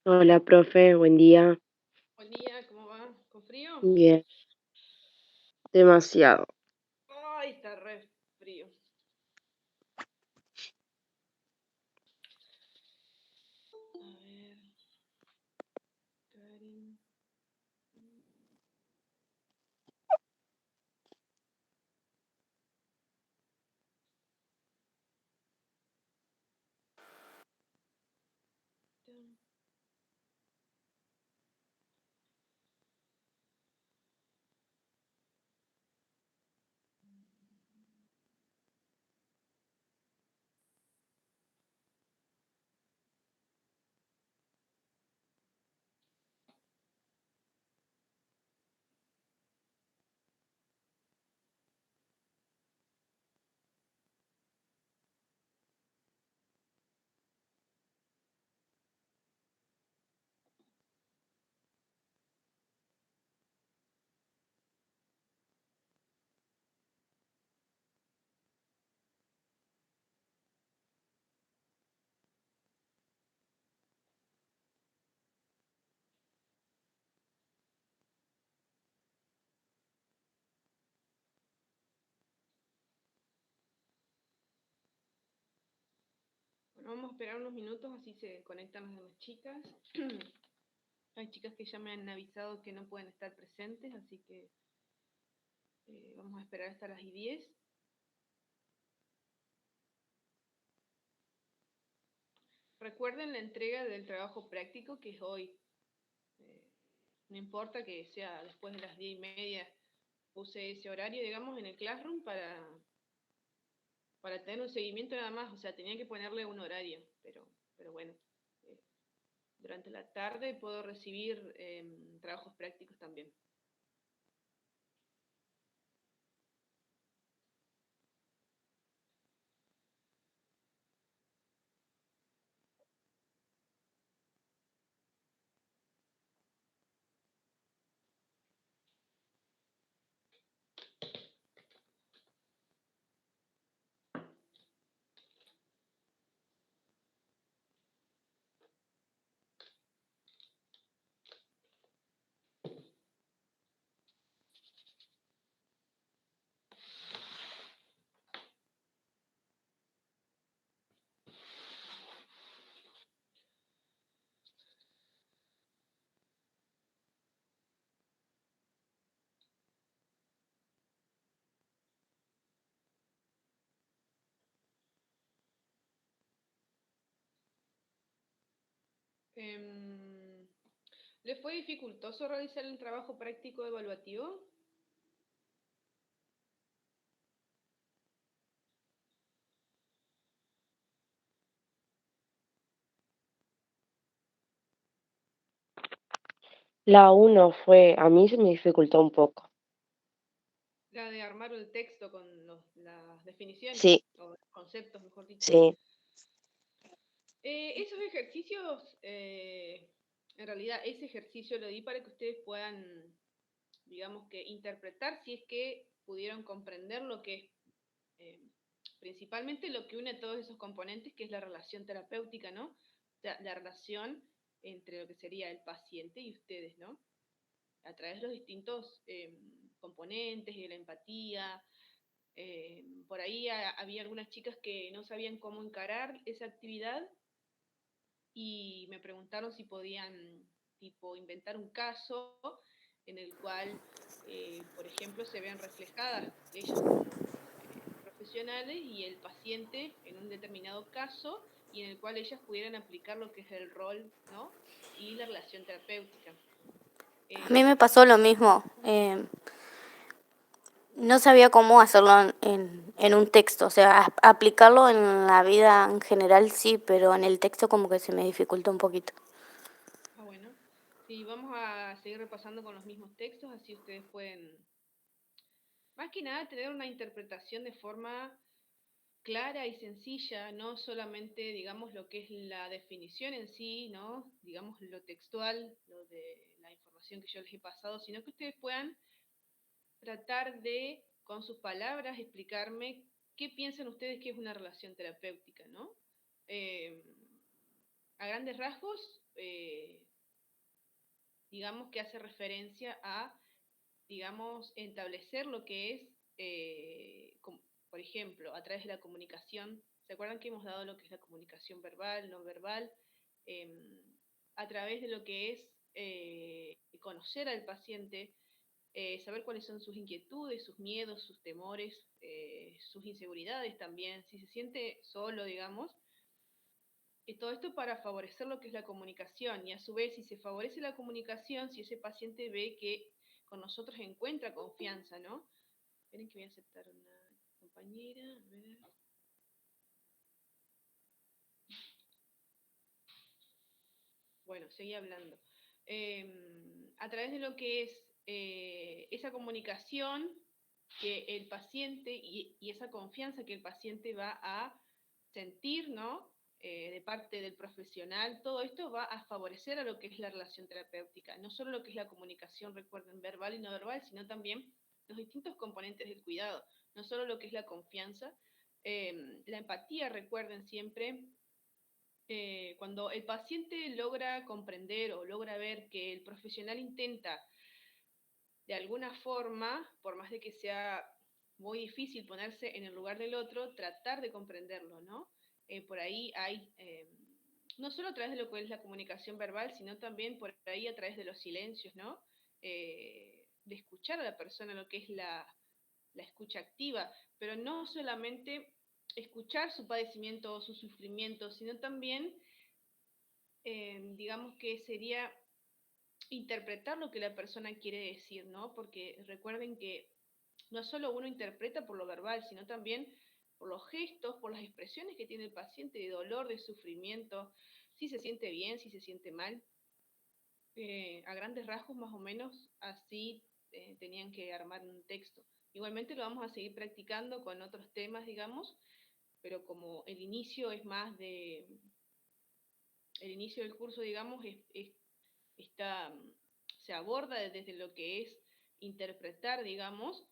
Hola, profe, buen día. Buen día, ¿cómo va? ¿Con frío? Bien, demasiado. Ay, está re frío. A ver, Karin. Bueno, vamos a esperar unos minutos, así se conectan las demás chicas. Hay chicas que ya me han avisado que no pueden estar presentes, así que vamos a esperar hasta las 10. Recuerden la entrega del trabajo práctico que es hoy. Eh, no importa que sea después de las 10:30, use ese horario, digamos, en el Classroom para tener un seguimiento nada más. O sea, tenía que ponerle un horario, pero bueno. eh, Durante la tarde puedo recibir trabajos prácticos también. Em, ¿Le fue dificultoso realizar el trabajo práctico evaluativo? La uno fue, a mí se me dificultó un poco. La de armar el texto con las definiciones, Sí, o los conceptos, mejor dicho. sí. Esos ejercicios, en realidad ese ejercicio lo di para que ustedes puedan, digamos que, interpretar si es que pudieron comprender lo que es eh, principalmente lo que une a todos esos componentes, que es la relación terapéutica, ¿no? O sea, la relación entre lo que sería el paciente y ustedes, ¿no? A través de los distintos componentes y de la empatía. Por ahí había algunas chicas que no sabían cómo encarar esa actividad y me preguntaron si podían, tipo, inventar un caso en el cual, por ejemplo, se vean reflejadas ellas como profesionales y el paciente en un determinado caso y en el cual ellas pudieran aplicar lo que es el rol, ¿no? Y la relación terapéutica. A mí me Eh, pasó lo mismo. No sabía cómo hacerlo en un texto. O sea, aplicarlo en la vida en general sí, pero en el texto como que se me dificulta un poquito. bueno, sí, vamos a seguir repasando con los mismos textos, así ustedes pueden, más que nada, tener una interpretación de forma clara y sencilla, no solamente, digamos, lo que es la definición en sí, ¿no? Digamos, lo textual, lo de la información que yo les he pasado, sino que ustedes puedan tratar de, con sus palabras, explicarme qué piensan ustedes que es una relación terapéutica, ¿no? Eh, a grandes rasgos, digamos que hace referencia a, digamos, establecer lo que es, por ejemplo, a través de la comunicación. ¿Se acuerdan que hemos dado lo que es la comunicación verbal, no verbal? A través de lo que es conocer al paciente, saber cuáles son sus inquietudes, sus miedos, sus temores, sus inseguridades también, si se siente solo, digamos. Y todo esto para favorecer lo que es la comunicación. Y a su vez, si se favorece la comunicación, si ese paciente ve que con nosotros encuentra confianza, ¿no? Esperen que voy a aceptar una compañera. A ver. Bueno, seguí hablando. A través de lo que es esa comunicación que el paciente y esa confianza que el paciente va a sentir, ¿no? De parte del profesional, todo esto va a favorecer a lo que es la relación terapéutica, no solo lo que es la comunicación, recuerden, verbal y no verbal, sino también los distintos componentes del cuidado, no solo lo que es la confianza, la empatía, recuerden siempre, cuando el paciente logra comprender o logra ver que el profesional intenta de alguna forma, por más de que sea muy difícil ponerse en el lugar del otro, tratar de comprenderlo, ¿no? Por ahí hay, no solo a través de lo que es la comunicación verbal, sino también por ahí a través de los silencios, ¿no? De escuchar a la persona, lo que es la escucha activa, pero no solamente escuchar su padecimiento o su sufrimiento, sino también, digamos que sería interpretar lo que la persona quiere decir, ¿no? Porque recuerden que no solo uno interpreta por lo verbal, sino también por los gestos, por las expresiones que tiene el paciente de dolor, de sufrimiento, si se siente bien, si se siente mal. A grandes rasgos, más o menos, así tenían que armar un texto. Igualmente lo vamos a seguir practicando con otros temas, digamos, pero como el inicio es más de... El inicio del curso, digamos, está, se aborda desde lo que es interpretar, digamos,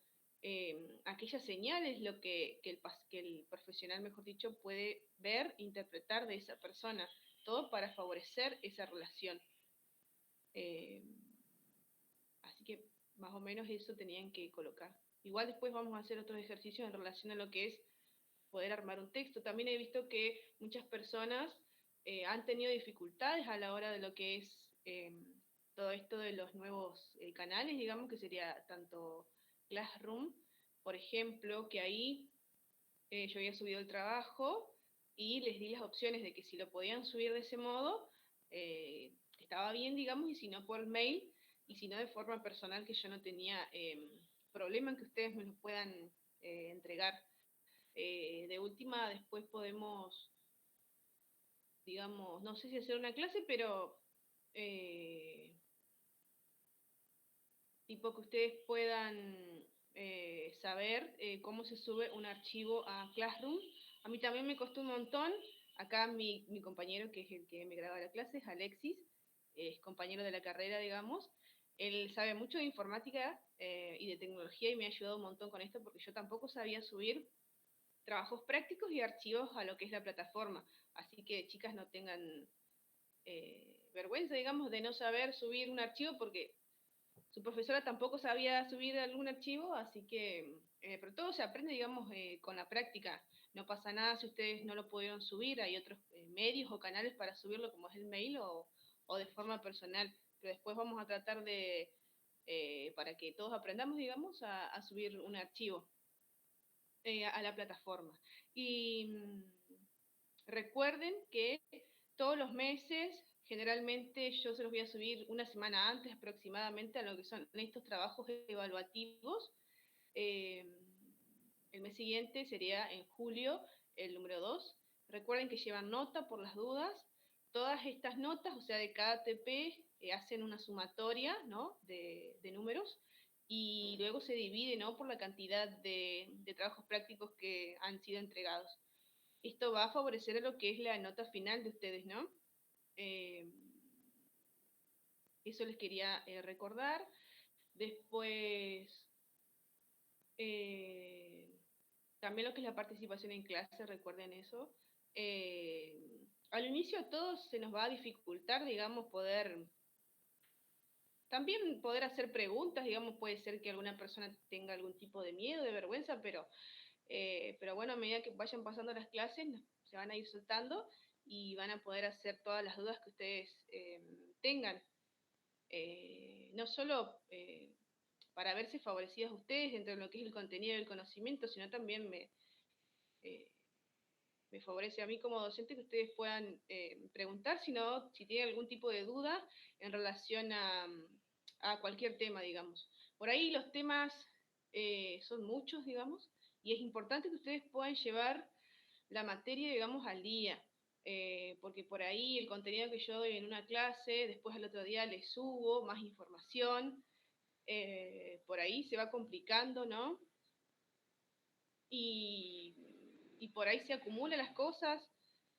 aquellas señales, lo que el profesional, mejor dicho, puede ver, interpretar de esa persona, todo para favorecer esa relación. Así que más o menos eso tenían que colocar. Igual después vamos a hacer otros ejercicios en relación a lo que es poder armar un texto. También he visto que muchas personas han tenido dificultades a la hora de lo que es todo esto de los nuevos canales, digamos, que sería tanto Classroom, por ejemplo, que ahí yo había subido el trabajo y les di las opciones de que si lo podían subir de ese modo, estaba bien, digamos, y si no por mail, y si no de forma personal, que yo no tenía problema en que ustedes me lo puedan entregar. De última, después podemos, digamos, no sé si hacer una clase, pero tipo que ustedes puedan saber cómo se sube un archivo a Classroom. A mí también me costó un montón. Acá mi compañero, que es el que me graba la clase, es Alexis, es compañero de la carrera, digamos. Él sabe mucho de informática y de tecnología y me ha ayudado un montón con esto porque yo tampoco sabía subir trabajos prácticos y archivos a lo que es la plataforma. Así que chicas no tengan vergüenza, digamos, de no saber subir un archivo porque su profesora tampoco sabía subir algún archivo, así que, pero todo se aprende, digamos, con la práctica. No pasa nada si ustedes no lo pudieron subir, hay otros medios o canales para subirlo, como es el mail o de forma personal. Pero después vamos a tratar de, para que todos aprendamos, digamos, a subir un archivo a la plataforma. Y recuerden que todos los meses, generalmente yo se los voy a subir una semana antes aproximadamente a lo que son estos trabajos evaluativos. El mes siguiente sería en julio, el número 2. Recuerden que llevan nota por las dudas. Todas estas notas, o sea, de cada TP, hacen una sumatoria, ¿no?, de números y luego se divide, ¿no?, por la cantidad de trabajos prácticos que han sido entregados. Esto va a favorecer a lo que es la nota final de ustedes, ¿no? Eso les quería recordar. Después, también lo que es la participación en clase, recuerden eso. al inicio a todos se nos va a dificultar, digamos, también poder hacer preguntas, digamos, puede ser que alguna persona tenga algún tipo de miedo, de vergüenza, pero bueno, a medida que vayan pasando las clases, se van a ir soltando y van a poder hacer todas las dudas que ustedes tengan. No solo para verse favorecidas ustedes dentro de lo que es el contenido del conocimiento, sino también eh, me favorece a mí como docente que ustedes puedan preguntar, si tienen algún tipo de duda en relación a cualquier tema, digamos. Por ahí los temas son muchos, digamos, y es importante que ustedes puedan llevar la materia, digamos, al día. Porque por ahí el contenido que yo doy en una clase, después al otro día les subo más información, por ahí se va complicando, ¿no? Y por ahí se acumulan las cosas.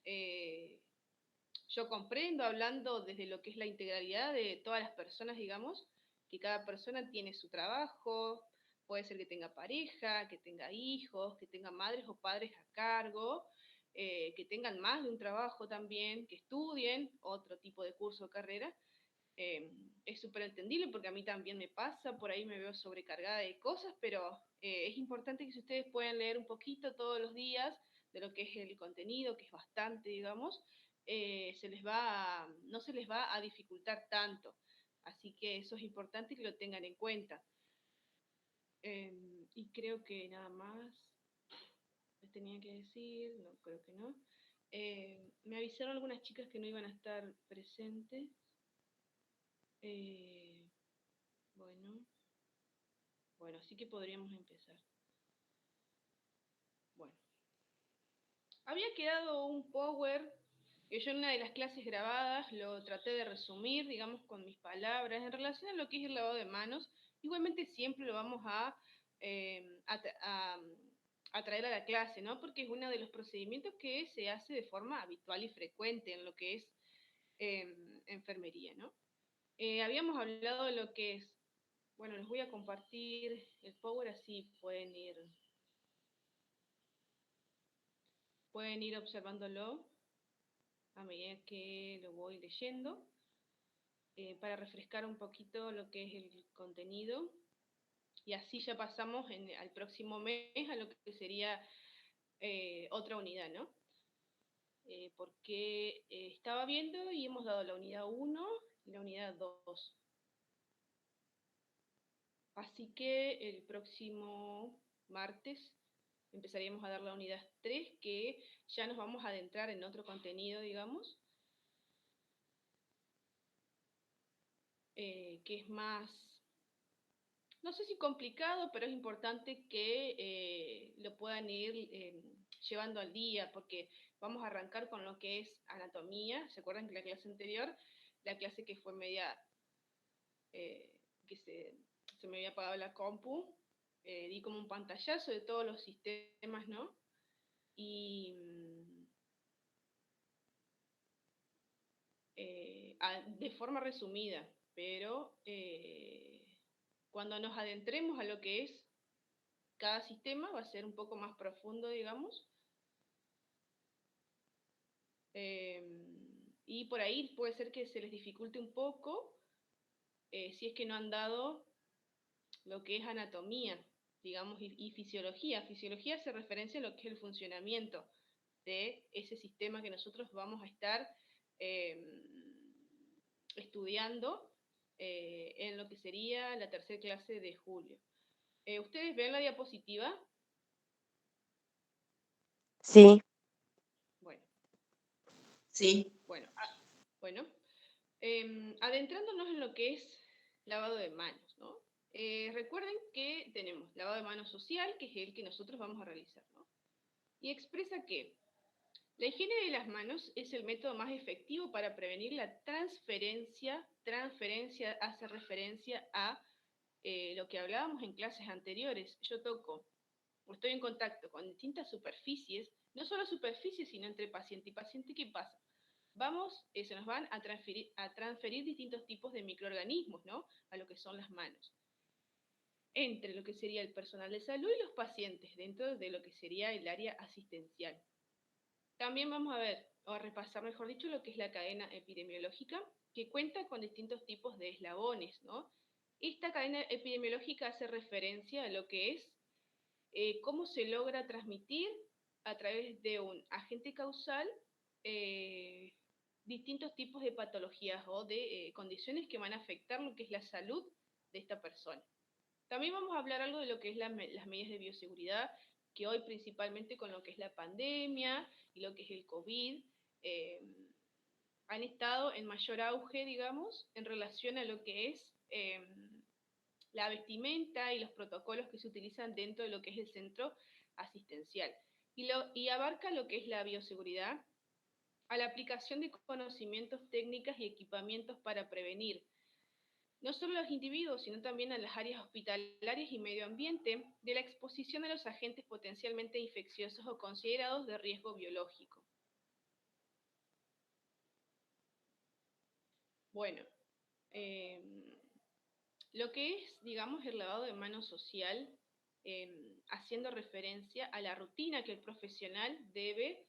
eh, yo comprendo, hablando desde lo que es la integralidad de todas las personas, digamos, que cada persona tiene su trabajo, puede ser que tenga pareja, que tenga hijos, que tenga madres o padres a cargo, que tengan más de un trabajo también, que estudien otro tipo de curso o carrera. Es súper entendible porque a mí también me pasa, por ahí me veo sobrecargada de cosas, pero es importante que si ustedes pueden leer un poquito todos los días de lo que es el contenido, que es bastante, digamos, no se les va a dificultar tanto. Así que eso es importante que lo tengan en cuenta. Y creo que nada más les tenía que decir, no creo que no. Me avisaron algunas chicas que no iban a estar presentes. Eh, bueno, así que podríamos empezar. Bueno, había quedado un power que yo en una de las clases grabadas lo traté de resumir, digamos, con mis palabras, en relación a lo que es el lavado de manos. Igualmente siempre lo vamos a traer a la clase, ¿no? Porque es uno de los procedimientos que se hace de forma habitual y frecuente en lo que es enfermería, ¿no? Habíamos hablado de lo que es, bueno, les voy a compartir el power así pueden ir observándolo a medida que lo voy leyendo, para refrescar un poquito lo que es el contenido. Y así ya pasamos al próximo mes a lo que sería otra unidad, ¿no? Porque estaba viendo y hemos dado la unidad 1 y la unidad 2. Así que el próximo martes empezaríamos a dar la unidad 3, que ya nos vamos a adentrar en otro contenido, digamos, que es más, no sé si complicado, pero es importante que lo puedan ir llevando al día, porque vamos a arrancar con lo que es anatomía. ¿Se acuerdan que la clase anterior, la clase que fue media, que se me había apagado la compu, di como un pantallazo de todos los sistemas, ¿no? Y de forma resumida, pero cuando nos adentremos a lo que es cada sistema va a ser un poco más profundo, digamos, y por ahí puede ser que se les dificulte un poco si es que no han dado lo que es anatomía, digamos, y fisiología. Fisiología hace referencia a lo que es el funcionamiento de ese sistema que nosotros vamos a estar estudiando en lo que sería la tercera clase de julio. ¿Ustedes ven la diapositiva? Sí, Bueno, Sí, bueno, bueno. Adentrándonos en lo que es lavado de manos, ¿no? Recuerden que tenemos lavado de manos social, que es el que nosotros vamos a realizar, ¿no? Y expresa que la higiene de las manos es el método más efectivo para prevenir la transferencia. Transferencia hace referencia a lo que hablábamos en clases anteriores. Yo toco o estoy en contacto con distintas superficies, no solo superficies, sino entre paciente y paciente. ¿Qué pasa? Se nos van a transferir distintos tipos de microorganismos, ¿no? A lo que son las manos. Entre lo que sería el personal de salud y los pacientes, dentro de lo que sería el área asistencial. También vamos a ver, o a repasar, mejor dicho, lo que es la cadena epidemiológica, que cuenta con distintos tipos de eslabones, ¿no? Esta cadena epidemiológica hace referencia a lo que es cómo se logra transmitir a través de un agente causal eh, distintos tipos de patologías o de condiciones que van a afectar lo que es la salud de esta persona. También vamos a hablar algo de lo que es las medidas de bioseguridad, que hoy principalmente con lo que es la pandemia y lo que es el COVID, eh, han estado en mayor auge, digamos, en relación a lo que es la vestimenta y los protocolos que se utilizan dentro de lo que es el centro asistencial. Y abarca lo que es la bioseguridad a la aplicación de conocimientos, técnicas y equipamientos para prevenir no solo a los individuos, sino también a las áreas hospitalarias y medio ambiente de la exposición a los agentes potencialmente infecciosos o considerados de riesgo biológico. Bueno, eh, lo que es, digamos, el lavado de manos social, haciendo referencia a la rutina que el profesional debe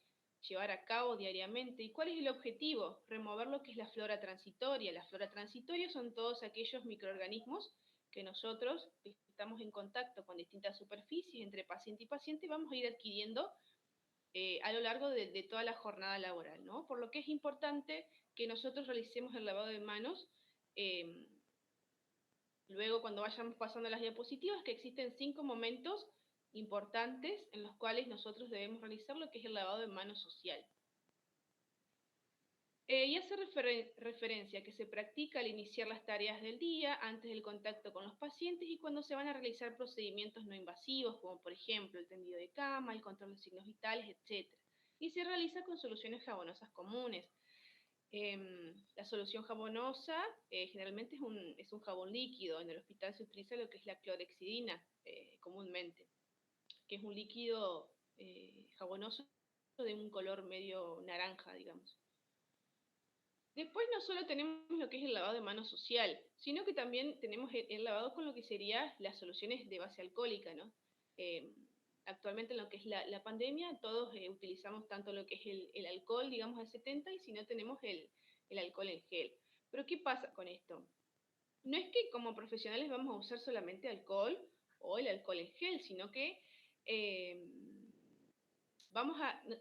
llevar a cabo diariamente. ¿Y cuál es el objetivo? Remover lo que es la flora transitoria. La flora transitoria son todos aquellos microorganismos que nosotros estamos en contacto con distintas superficies entre paciente y paciente, vamos a ir adquiriendo a lo largo de toda la jornada laboral, ¿no? Por lo que es importante que nosotros realicemos el lavado de manos. Luego, cuando vayamos pasando las diapositivas, que existen 5 momentos importantes en los cuales nosotros debemos realizar lo que es el lavado de manos social. Y hace referencia a que se practica al iniciar las tareas del día, antes del contacto con los pacientes y cuando se van a realizar procedimientos no invasivos, como por ejemplo el tendido de cama, el control de signos vitales, etc. Y se realiza con soluciones jabonosas comunes. La solución jabonosa generalmente es un jabón líquido. En el hospital se utiliza lo que es la clorhexidina comúnmente, que es un líquido jabonoso de un color medio naranja, digamos. Después no solo tenemos lo que es el lavado de manos social, sino que también tenemos el lavado con lo que serían las soluciones de base alcohólica, ¿no? Actualmente en lo que es la pandemia, todos utilizamos tanto lo que es el alcohol, digamos, al 70, y si no tenemos el alcohol en gel. Pero ¿qué pasa con esto? No es que como profesionales vamos a usar solamente alcohol o el alcohol en gel, sino que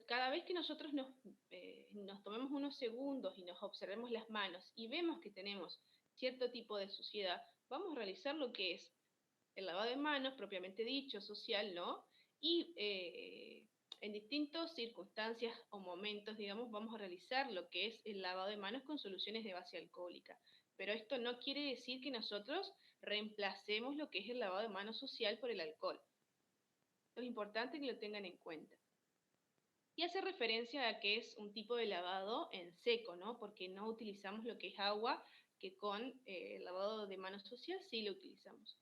cada vez que nosotros nos tomemos unos segundos y nos observemos las manos y vemos que tenemos cierto tipo de suciedad, vamos a realizar lo que es el lavado de manos, propiamente dicho, social, ¿no? Y en distintas circunstancias o momentos, digamos, vamos a realizar lo que es el lavado de manos con soluciones de base alcohólica. Pero esto no quiere decir que nosotros reemplacemos lo que es el lavado de manos social por el alcohol. Es importante que lo tengan en cuenta. Y hace referencia a que es un tipo de lavado en seco, ¿no? Porque no utilizamos lo que es agua, que con el lavado de manos social sí lo utilizamos.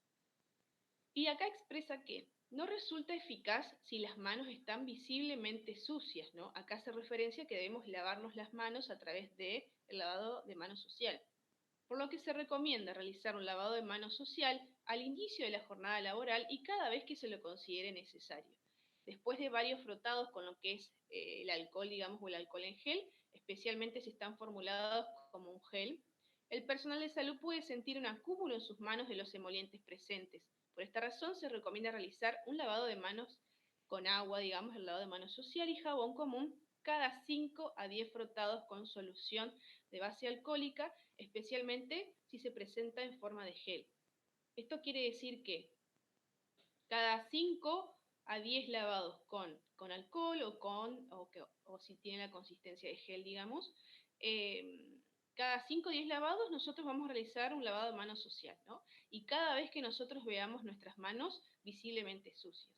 Y acá expresa que no resulta eficaz si las manos están visiblemente sucias, ¿no? Acá hace referencia a que debemos lavarnos las manos a través del lavado de manos social. Por lo que se recomienda realizar un lavado de manos social al inicio de la jornada laboral y cada vez que se lo considere necesario. Después de varios frotados con lo que es el alcohol, digamos, o el alcohol en gel, especialmente si están formulados como un gel, el personal de salud puede sentir un acúmulo en sus manos de los emolientes presentes. Por esta razón se recomienda realizar un lavado de manos con agua, digamos, el lavado de manos social y jabón común cada 5 a 10 frotados con solución de base alcohólica, especialmente si se presenta en forma de gel. Esto quiere decir que cada 5 a 10 lavados con alcohol o si tiene la consistencia de gel, digamos, cada 5 o 10 lavados nosotros vamos a realizar un lavado de manos social, ¿no? Y cada vez que nosotros veamos nuestras manos visiblemente sucias.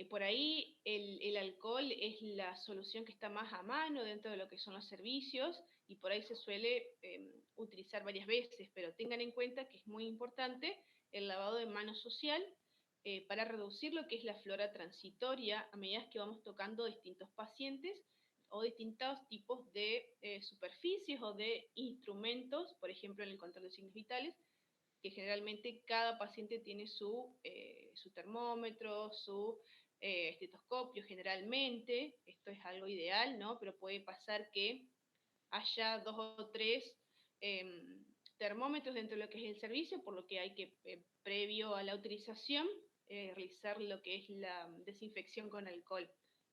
Por ahí el alcohol es la solución que está más a mano dentro de lo que son los servicios y por ahí se suele utilizar varias veces, pero tengan en cuenta que es muy importante el lavado de manos social para reducir lo que es la flora transitoria a medida que vamos tocando distintos pacientes o distintos tipos de superficies o de instrumentos, por ejemplo en el control de signos vitales, que generalmente cada paciente tiene su termómetro, su estetoscopio generalmente, esto es algo ideal, ¿no? Pero puede pasar que haya 2 o 3 termómetros dentro de lo que es el servicio, por lo que hay que, previo a la utilización, realizar lo que es la desinfección con alcohol.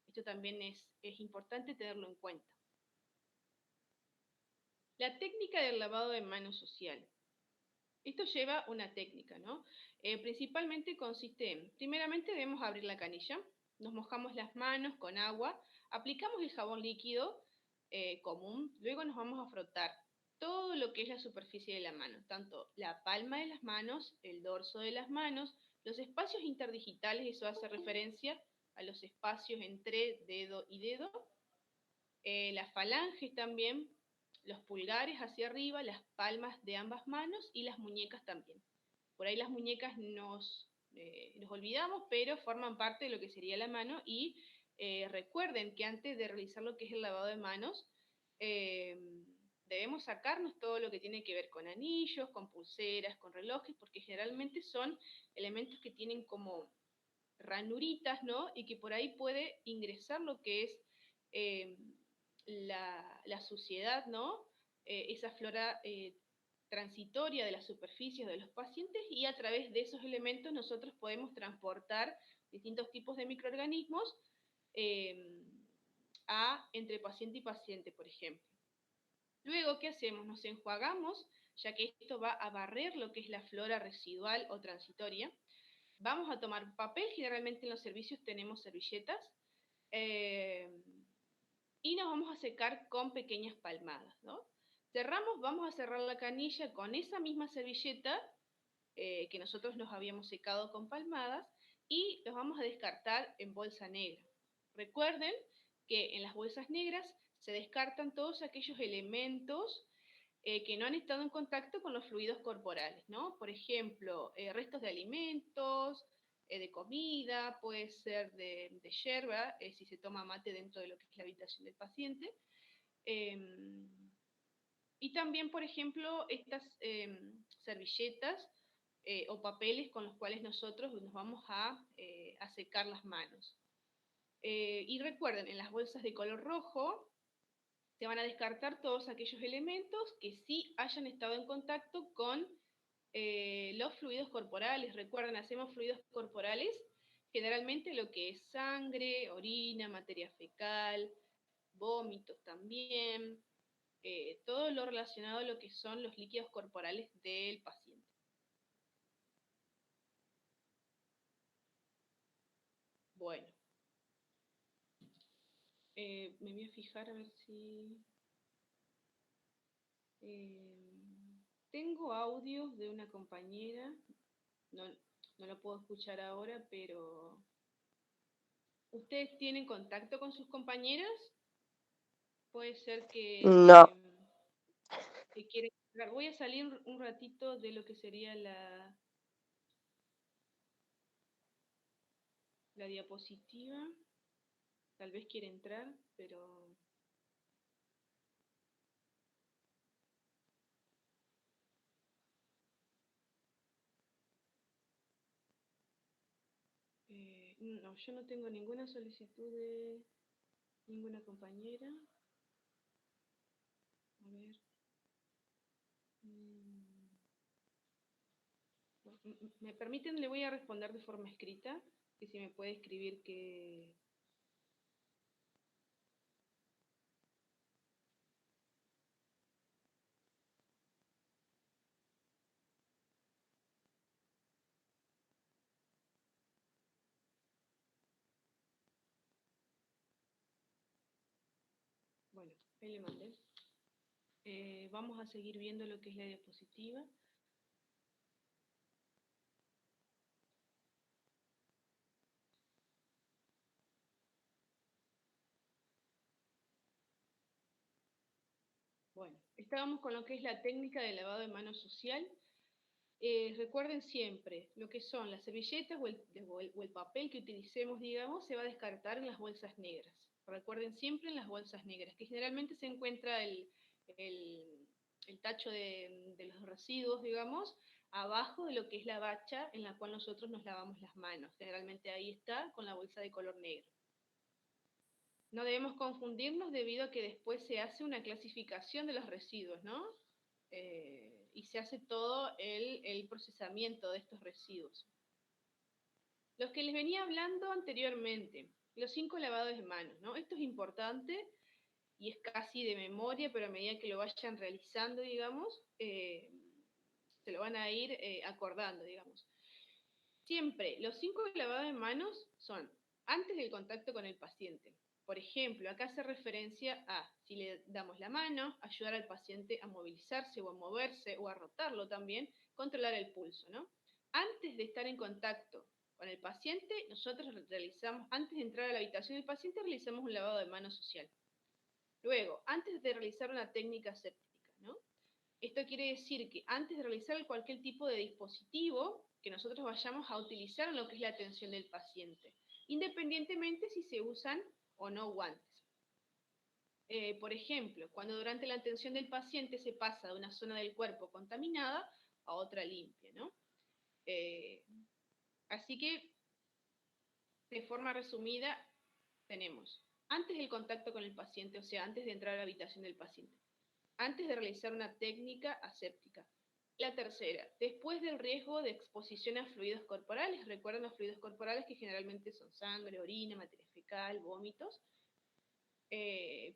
Esto también es importante tenerlo en cuenta. La técnica del lavado de manos social. Esto lleva una técnica, ¿no? Principalmente consiste en, primeramente debemos abrir la canilla, nos mojamos las manos con agua, aplicamos el jabón líquido común, luego nos vamos a frotar todo lo que es la superficie de la mano, tanto la palma de las manos, el dorso de las manos, los espacios interdigitales, eso hace referencia a los espacios entre dedo y dedo, las falanges también, los pulgares hacia arriba, las palmas de ambas manos y las muñecas también. Por ahí las muñecas nos olvidamos, pero forman parte de lo que sería la mano y recuerden que antes de realizar lo que es el lavado de manos, debemos sacarnos todo lo que tiene que ver con anillos, con pulseras, con relojes, porque generalmente son elementos que tienen como ranuritas, ¿no? Y que por ahí puede ingresar lo que es la suciedad, ¿no? Esa flora transitoria de las superficies de los pacientes y a través de esos elementos nosotros podemos transportar distintos tipos de microorganismos entre paciente y paciente, por ejemplo. Luego, ¿qué hacemos? Nos enjuagamos, ya que esto va a barrer lo que es la flora residual o transitoria. Vamos a tomar papel, generalmente en los servicios tenemos servilletas, y nos vamos a secar con pequeñas palmadas, ¿no? Cerramos, vamos a cerrar la canilla con esa misma servilleta que nosotros nos habíamos secado con palmadas y los vamos a descartar en bolsa negra. Recuerden que en las bolsas negras se descartan todos aquellos elementos que no han estado en contacto con los fluidos corporales, ¿no? Por ejemplo, restos de alimentos, de comida, puede ser de yerba, si se toma mate dentro de lo que es la habitación del paciente. Y también, por ejemplo, estas servilletas o papeles con los cuales nosotros nos vamos a secar las manos. Y recuerden, en las bolsas de color rojo se van a descartar todos aquellos elementos que sí hayan estado en contacto con los fluidos corporales. Recuerden, hacemos fluidos corporales, generalmente lo que es sangre, orina, materia fecal, vómitos también, todo lo relacionado a lo que son los líquidos corporales del paciente. Bueno, me voy a fijar a ver si... tengo audios de una compañera, no lo puedo escuchar ahora, pero ¿ustedes tienen contacto con sus compañeras? Puede ser No. que quieren... Voy a salir un ratito de lo que sería la diapositiva. Tal vez quiere entrar, pero... no, yo no tengo ninguna solicitud de ninguna compañera. A ver. ¿Me permiten? Le voy a responder de forma escrita, que si me puede escribir que... Bueno, ahí le mandé. Vamos a seguir viendo lo que es la diapositiva. Bueno, estábamos con lo que es la técnica de lavado de manos social. Recuerden siempre, lo que son las servilletas o el papel que utilicemos, digamos, se va a descartar en las bolsas negras. Recuerden siempre en las bolsas negras, que generalmente se encuentra el tacho de los residuos, digamos, abajo de lo que es la bacha en la cual nosotros nos lavamos las manos. Generalmente ahí está, con la bolsa de color negro. No debemos confundirnos debido a que después se hace una clasificación de los residuos, ¿no? Y se hace todo el procesamiento de estos residuos. Los que les venía hablando anteriormente, los 5 lavados de manos, ¿no? Esto es importante y es casi de memoria, pero a medida que lo vayan realizando, digamos, se lo van a ir acordando, digamos. Siempre, los 5 lavados de manos son antes del contacto con el paciente. Por ejemplo, acá hace referencia a, si le damos la mano, ayudar al paciente a movilizarse o a moverse o a rotarlo también, controlar el pulso, ¿no? Antes de estar en contacto con el paciente, nosotros realizamos, antes de entrar a la habitación del paciente, realizamos un lavado de manos social. Luego, antes de realizar una técnica séptica, ¿no? Esto quiere decir que antes de realizar cualquier tipo de dispositivo que nosotros vayamos a utilizar en lo que es la atención del paciente, independientemente si se usan o no guantes. Por ejemplo, cuando durante la atención del paciente se pasa de una zona del cuerpo contaminada a otra limpia, ¿no? Así que, de forma resumida, tenemos antes del contacto con el paciente, o sea, antes de entrar a la habitación del paciente, antes de realizar una técnica aséptica. La tercera, después del riesgo de exposición a fluidos corporales. Recuerden los fluidos corporales que generalmente son sangre, orina, materia fecal, vómitos.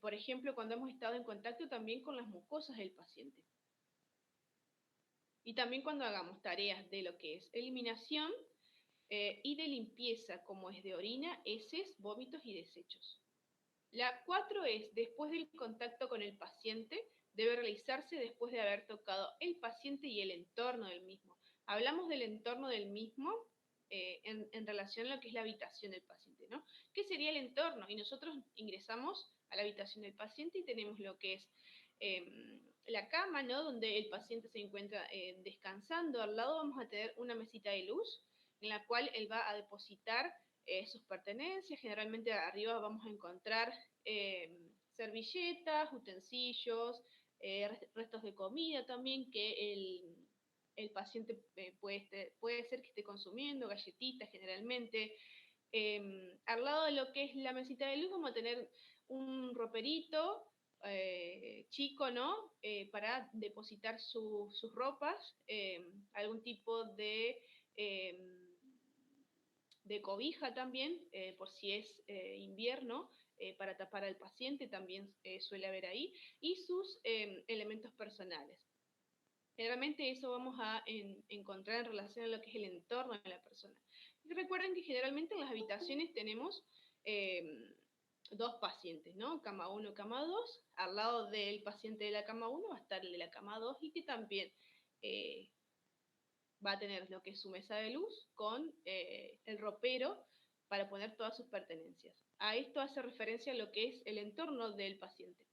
Por ejemplo, cuando hemos estado en contacto también con las mucosas del paciente. Y también cuando hagamos tareas de lo que es eliminación y de limpieza, como es de orina, heces, vómitos y desechos. La 4 es, después del contacto con el paciente, debe realizarse después de haber tocado el paciente y el entorno del mismo. Hablamos del entorno del mismo en relación a lo que es la habitación del paciente, ¿no? ¿Qué sería el entorno? Y nosotros ingresamos a la habitación del paciente y tenemos lo que es la cama, ¿no? Donde el paciente se encuentra descansando. Al lado vamos a tener una mesita de luz en la cual él va a depositar sus pertenencias. Generalmente arriba vamos a encontrar servilletas, utensilios, restos de comida también que el paciente puede ser que esté consumiendo, galletitas generalmente. Al lado de lo que es la mesita de luz vamos a tener un roperito chico, ¿no? Para depositar sus ropas, algún tipo de cobija también, por si es invierno, para tapar al paciente, también suele haber ahí, y sus elementos personales. Generalmente eso vamos a encontrar en relación a lo que es el entorno de la persona. Y recuerden que generalmente en las habitaciones tenemos 2 pacientes, ¿no? Cama 1, cama 2. Al lado del paciente de la cama 1 va a estar el de la cama 2 y que también va a tener lo que es su mesa de luz con el ropero para poner todas sus pertenencias. A esto hace referencia a lo que es el entorno del paciente.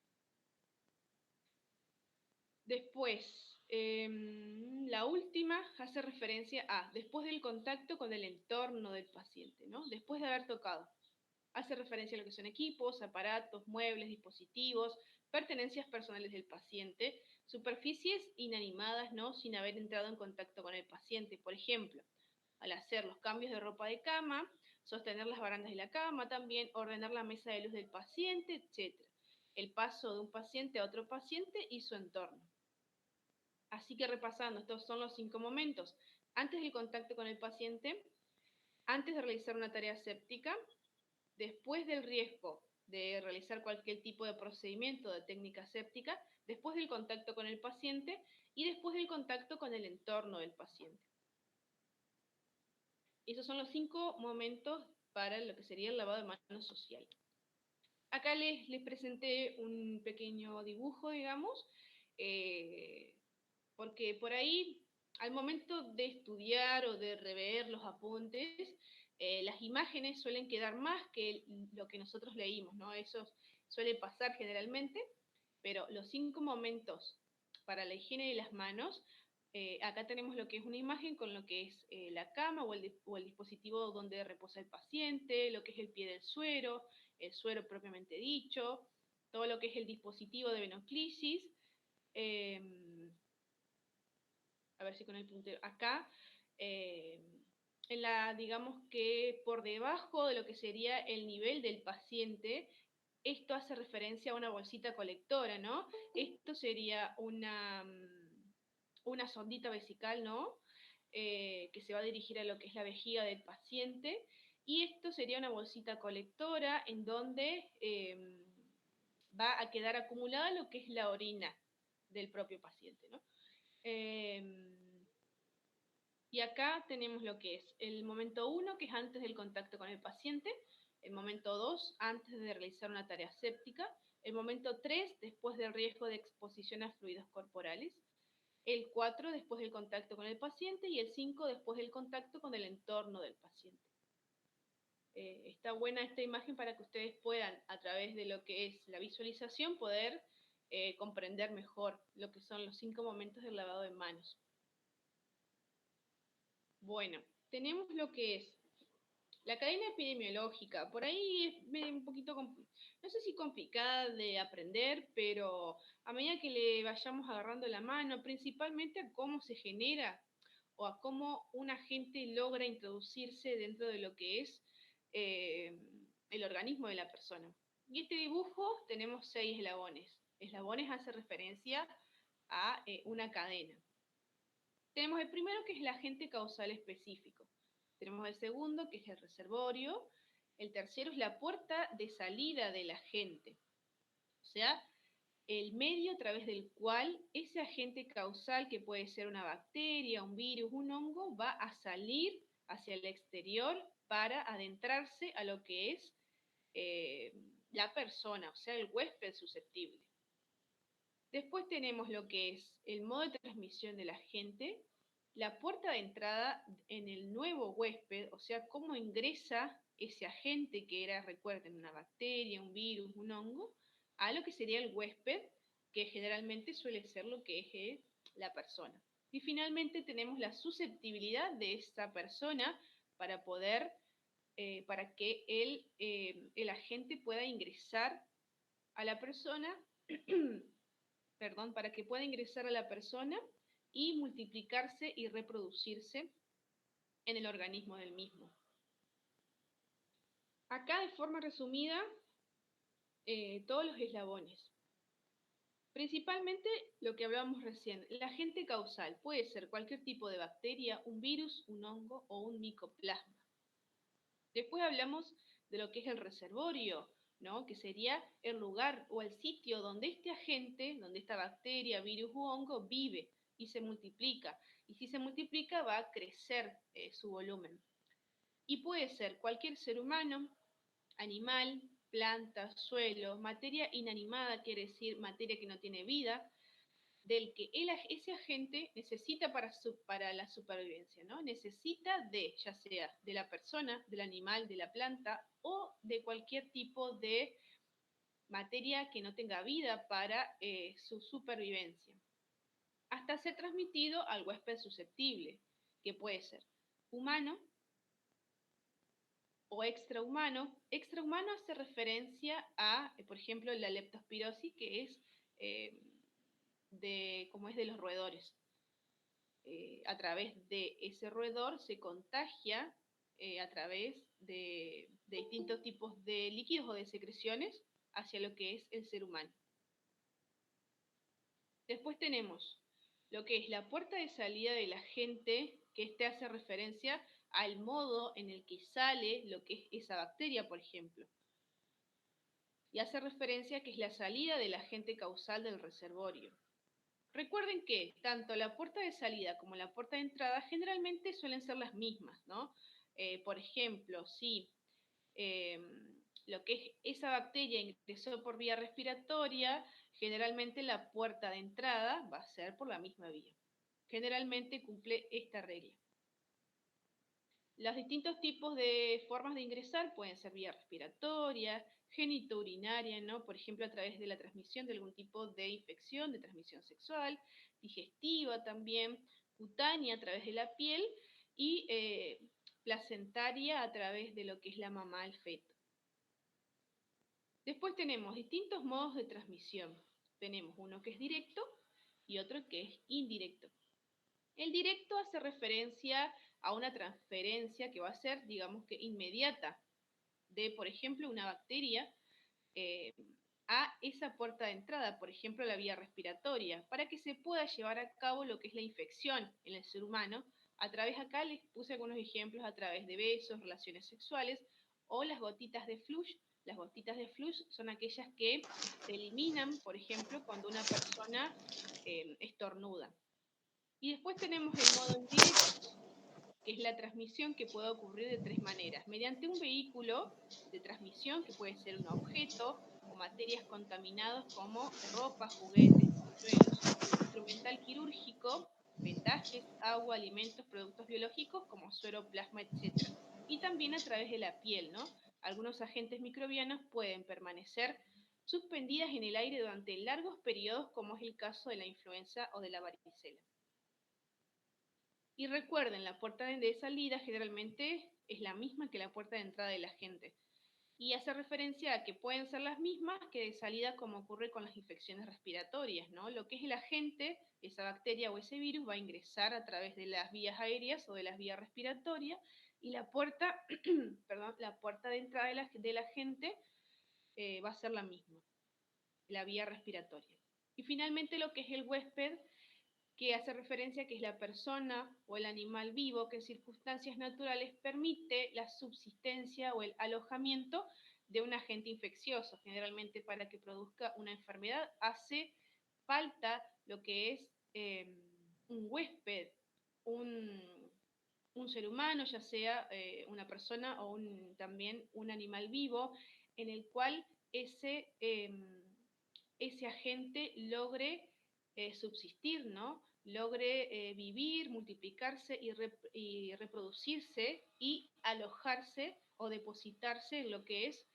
Después, la última hace referencia a después del contacto con el entorno del paciente, ¿no? Después de haber tocado. Hace referencia a lo que son equipos, aparatos, muebles, dispositivos, pertenencias personales del paciente, superficies inanimadas, ¿no? Sin haber entrado en contacto con el paciente. Por ejemplo, al hacer los cambios de ropa de cama, sostener las barandas de la cama también, ordenar la mesa de luz del paciente, etc. El paso de un paciente a otro paciente y su entorno. Así que repasando, estos son los 5 momentos. Antes del contacto con el paciente, antes de realizar una tarea séptica, después del riesgo de realizar cualquier tipo de procedimiento de técnica séptica, después del contacto con el paciente y después del contacto con el entorno del paciente. Esos son los 5 momentos para lo que sería el lavado de manos social. Acá les presenté un pequeño dibujo, digamos, porque por ahí, al momento de estudiar o de rever los apuntes, las imágenes suelen quedar más que lo que nosotros leímos, ¿no? Eso suele pasar generalmente, pero los 5 momentos para la higiene de las manos, acá tenemos lo que es una imagen con lo que es la cama o el dispositivo donde reposa el paciente, lo que es el pie del suero, el suero propiamente dicho, todo lo que es el dispositivo de venoclisis, a ver si con el puntero, acá, en la, digamos que por debajo de lo que sería el nivel del paciente, esto hace referencia a una bolsita colectora, ¿no? Esto sería una sondita vesical, ¿no? Que se va a dirigir a lo que es la vejiga del paciente, y esto sería una bolsita colectora en donde va a quedar acumulada lo que es la orina del propio paciente, ¿no? Y acá tenemos lo que es el momento 1, que es antes del contacto con el paciente, el momento 2, antes de realizar una tarea séptica, el momento 3, después del riesgo de exposición a fluidos corporales, el 4, después del contacto con el paciente, y el 5, después del contacto con el entorno del paciente. Está buena esta imagen para que ustedes puedan, a través de lo que es la visualización, poder comprender mejor lo que son los 5 momentos del lavado de manos. Bueno, tenemos lo que es la cadena epidemiológica. Por ahí es un poquito, no sé si complicada de aprender, pero a medida que le vayamos agarrando la mano, principalmente a cómo se genera o a cómo un agente logra introducirse dentro de lo que es el organismo de la persona. Y este dibujo tenemos 6 eslabones. Eslabones hace referencia a una cadena. Tenemos el primero, que es el agente causal específico. Tenemos el segundo, que es el reservorio. El tercero es la puerta de salida del agente. O sea, el medio a través del cual ese agente causal, que puede ser una bacteria, un virus, un hongo, va a salir hacia el exterior para adentrarse a lo que es la persona, o sea, el huésped susceptible. Después tenemos lo que es el modo de transmisión del agente, la puerta de entrada en el nuevo huésped, o sea, cómo ingresa ese agente que era, recuerden, una bacteria, un virus, un hongo, a lo que sería el huésped, que generalmente suele ser lo que es la persona. Y finalmente tenemos la susceptibilidad de esta persona para poder, para que el agente pueda ingresar a la persona, perdón, para que pueda ingresar a la persona y multiplicarse y reproducirse en el organismo del mismo. Acá, de forma resumida, todos los eslabones. Principalmente lo que hablábamos recién, el agente causal puede ser cualquier tipo de bacteria, un virus, un hongo o un micoplasma. Después hablamos de lo que es el reservorio, ¿no? Que sería el lugar o el sitio donde este agente, donde esta bacteria, virus u hongo vive y se multiplica. Y si se multiplica va a crecer su volumen. Y puede ser cualquier ser humano, animal, planta, suelo, materia inanimada, quiere decir materia que no tiene vida, del que ese agente necesita para la supervivencia, ¿no? Necesita de, ya sea de la persona, del animal, de la planta o de cualquier tipo de materia que no tenga vida para su supervivencia, hasta ser transmitido al huésped susceptible, que puede ser humano o extrahumano. Extrahumano hace referencia a, por ejemplo, la leptospirosis, que es como es de los roedores. A través de ese roedor se contagia a través de distintos tipos de líquidos o de secreciones hacia lo que es el ser humano. Después tenemos lo que es la puerta de salida del agente, que este hace referencia al modo en el que sale lo que es esa bacteria, por ejemplo. Y hace referencia a que es la salida del agente causal del reservorio. Recuerden que tanto la puerta de salida como la puerta de entrada generalmente suelen ser las mismas, ¿no? Por ejemplo, si lo que es esa bacteria ingresó por vía respiratoria, generalmente la puerta de entrada va a ser por la misma vía. Generalmente cumple esta regla. Los distintos tipos de formas de ingresar pueden ser vía respiratoria, genitourinaria, ¿no? Por ejemplo, a través de la transmisión de algún tipo de infección de transmisión sexual, digestiva también, cutánea a través de la piel y placentaria a través de lo que es la mamá al feto. Después tenemos distintos modos de transmisión. Tenemos uno que es directo y otro que es indirecto. El directo hace referencia a una transferencia que va a ser, digamos que inmediata, de, por ejemplo, una bacteria eh, a esa puerta de entrada, por ejemplo, la vía respiratoria, para que se pueda llevar a cabo lo que es la infección en el ser humano. A través, acá les puse algunos ejemplos a través de besos, relaciones sexuales o las gotitas de flush. Las gotitas de flush son aquellas que se eliminan, por ejemplo, cuando una persona estornuda. Y después tenemos el modo indirecto, que es la transmisión que puede ocurrir de tres maneras. Mediante un vehículo de transmisión, que puede ser un objeto o materias contaminadas como ropa, juguetes, pañuelos, instrumental quirúrgico, vendajes, agua, alimentos, productos biológicos como suero, plasma, etc. Y también a través de la piel, ¿no? Algunos agentes microbianos pueden permanecer suspendidas en el aire durante largos periodos, como es el caso de la influenza o de la varicela. Y recuerden, la puerta de salida generalmente es la misma que la puerta de entrada de la gente. Y hace referencia a que pueden ser las mismas que de salida, como ocurre con las infecciones respiratorias, ¿no? Lo que es el agente, esa bacteria o ese virus, va a ingresar a través de las vías aéreas o de las vías respiratorias, y la puerta, perdón, la puerta de entrada de la gente va a ser la misma, la vía respiratoria. Y finalmente lo que es el huésped, que hace referencia a que es la persona o el animal vivo que en circunstancias naturales permite la subsistencia o el alojamiento de un agente infeccioso. Generalmente, para que produzca una enfermedad hace falta lo que es un huésped, un ser humano, ya sea una persona o también un animal vivo, en el cual ese agente logre subsistir, ¿no? Logre vivir, multiplicarse y reproducirse y alojarse o depositarse en lo que es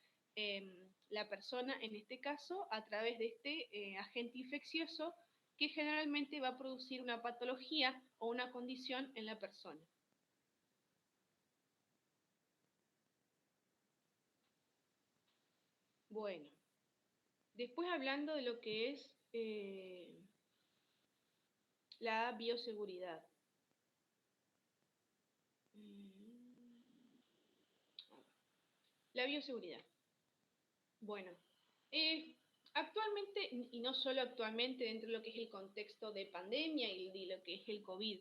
la persona, en este caso, a través de este agente infeccioso, que generalmente va a producir una patología o una condición en la persona. Bueno, después hablando de lo que es la bioseguridad. La bioseguridad. Bueno, actualmente, y no solo actualmente, dentro de lo que es el contexto de pandemia y de lo que es el COVID,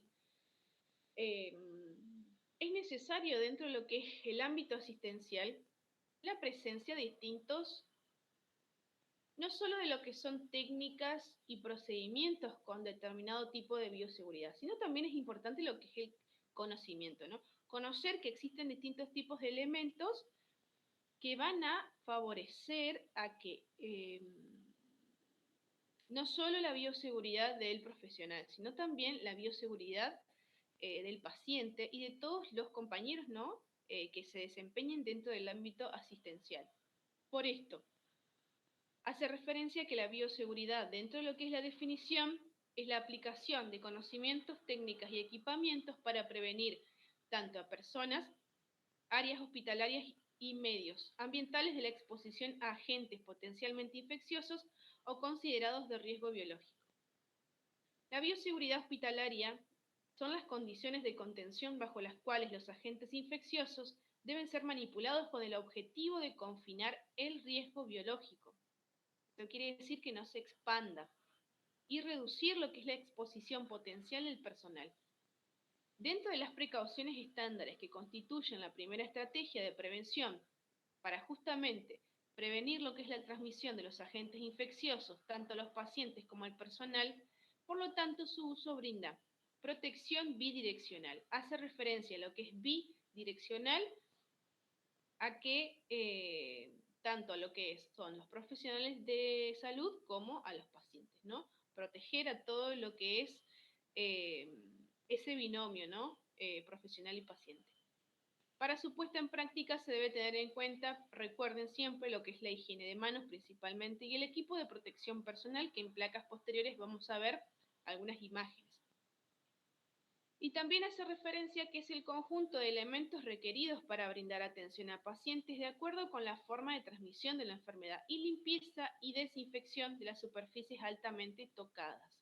es necesario dentro de lo que es el ámbito asistencial la presencia de distintos, no solo de lo que son técnicas y procedimientos con determinado tipo de bioseguridad, sino también es importante lo que es el conocimiento, ¿no? Conocer que existen distintos tipos de elementos que van a favorecer a que no solo la bioseguridad del profesional, sino también la bioseguridad del paciente y de todos los compañeros, ¿no? Que se desempeñen dentro del ámbito asistencial. Por esto, hace referencia a que la bioseguridad, dentro de lo que es la definición, es la aplicación de conocimientos, técnicas y equipamientos para prevenir tanto a personas, áreas hospitalarias y medios ambientales de la exposición a agentes potencialmente infecciosos o considerados de riesgo biológico. La bioseguridad hospitalaria son las condiciones de contención bajo las cuales los agentes infecciosos deben ser manipulados con el objetivo de confinar el riesgo biológico. Esto quiere decir que no se expanda y reducir lo que es la exposición potencial del personal. Dentro de las precauciones estándares que constituyen la primera estrategia de prevención para justamente prevenir lo que es la transmisión de los agentes infecciosos, tanto a los pacientes como al personal, por lo tanto su uso brinda protección bidireccional. Hace referencia a lo que es bidireccional, a que tanto a lo que son los profesionales de salud como a los pacientes, ¿no? Proteger a todo lo que es ese binomio, ¿no? Profesional y paciente. Para su puesta en práctica se debe tener en cuenta, recuerden siempre, lo que es la higiene de manos principalmente y el equipo de protección personal, que en placas posteriores vamos a ver algunas imágenes. Y también hace referencia a que es el conjunto de elementos requeridos para brindar atención a pacientes de acuerdo con la forma de transmisión de la enfermedad y limpieza y desinfección de las superficies altamente tocadas.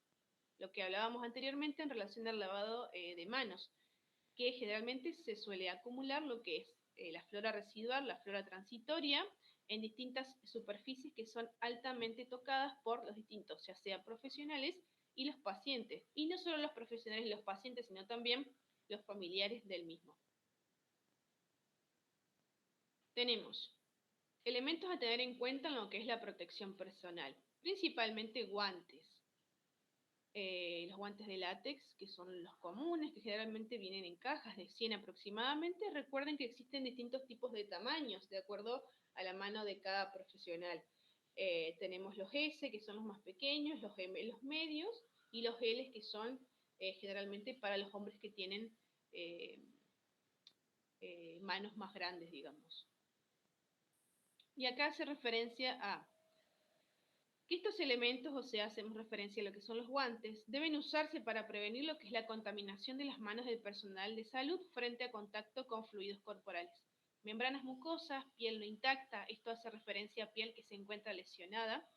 lo que hablábamos anteriormente en relación al lavado de manos, que generalmente se suele acumular lo que es la flora residual, la flora transitoria, en distintas superficies que son altamente tocadas por los distintos, ya sea profesionales y los pacientes. Y no solo los profesionales y los pacientes, sino también los familiares del mismo. Tenemos elementos a tener en cuenta en lo que es la protección personal, principalmente guantes. Los guantes de látex, que son los comunes, que generalmente vienen en cajas de 100 aproximadamente. Recuerden que existen distintos tipos de tamaños, de acuerdo a la mano de cada profesional. Tenemos los S, que son los más pequeños, los M, los medios, y los L, que son generalmente para los hombres que tienen manos más grandes, digamos. Y acá hace referencia a que estos elementos, o sea, hacemos referencia a lo que son los guantes, deben usarse para prevenir lo que es la contaminación de las manos del personal de salud frente a contacto con fluidos corporales. Membranas mucosas, piel no intacta, esto hace referencia a piel que se encuentra lesionada,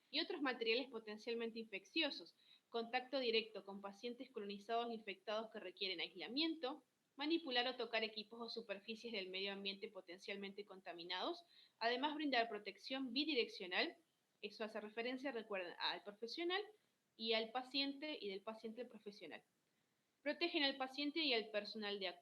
y otros materiales potencialmente infecciosos, contacto directo con pacientes colonizados o infectados que requieren aislamiento, manipular o tocar equipos o superficies del medio ambiente potencialmente contaminados, además brindar protección bidireccional. Eso hace referencia, recuerden, al profesional y al paciente, y del paciente al profesional. Protegen al paciente y al personal de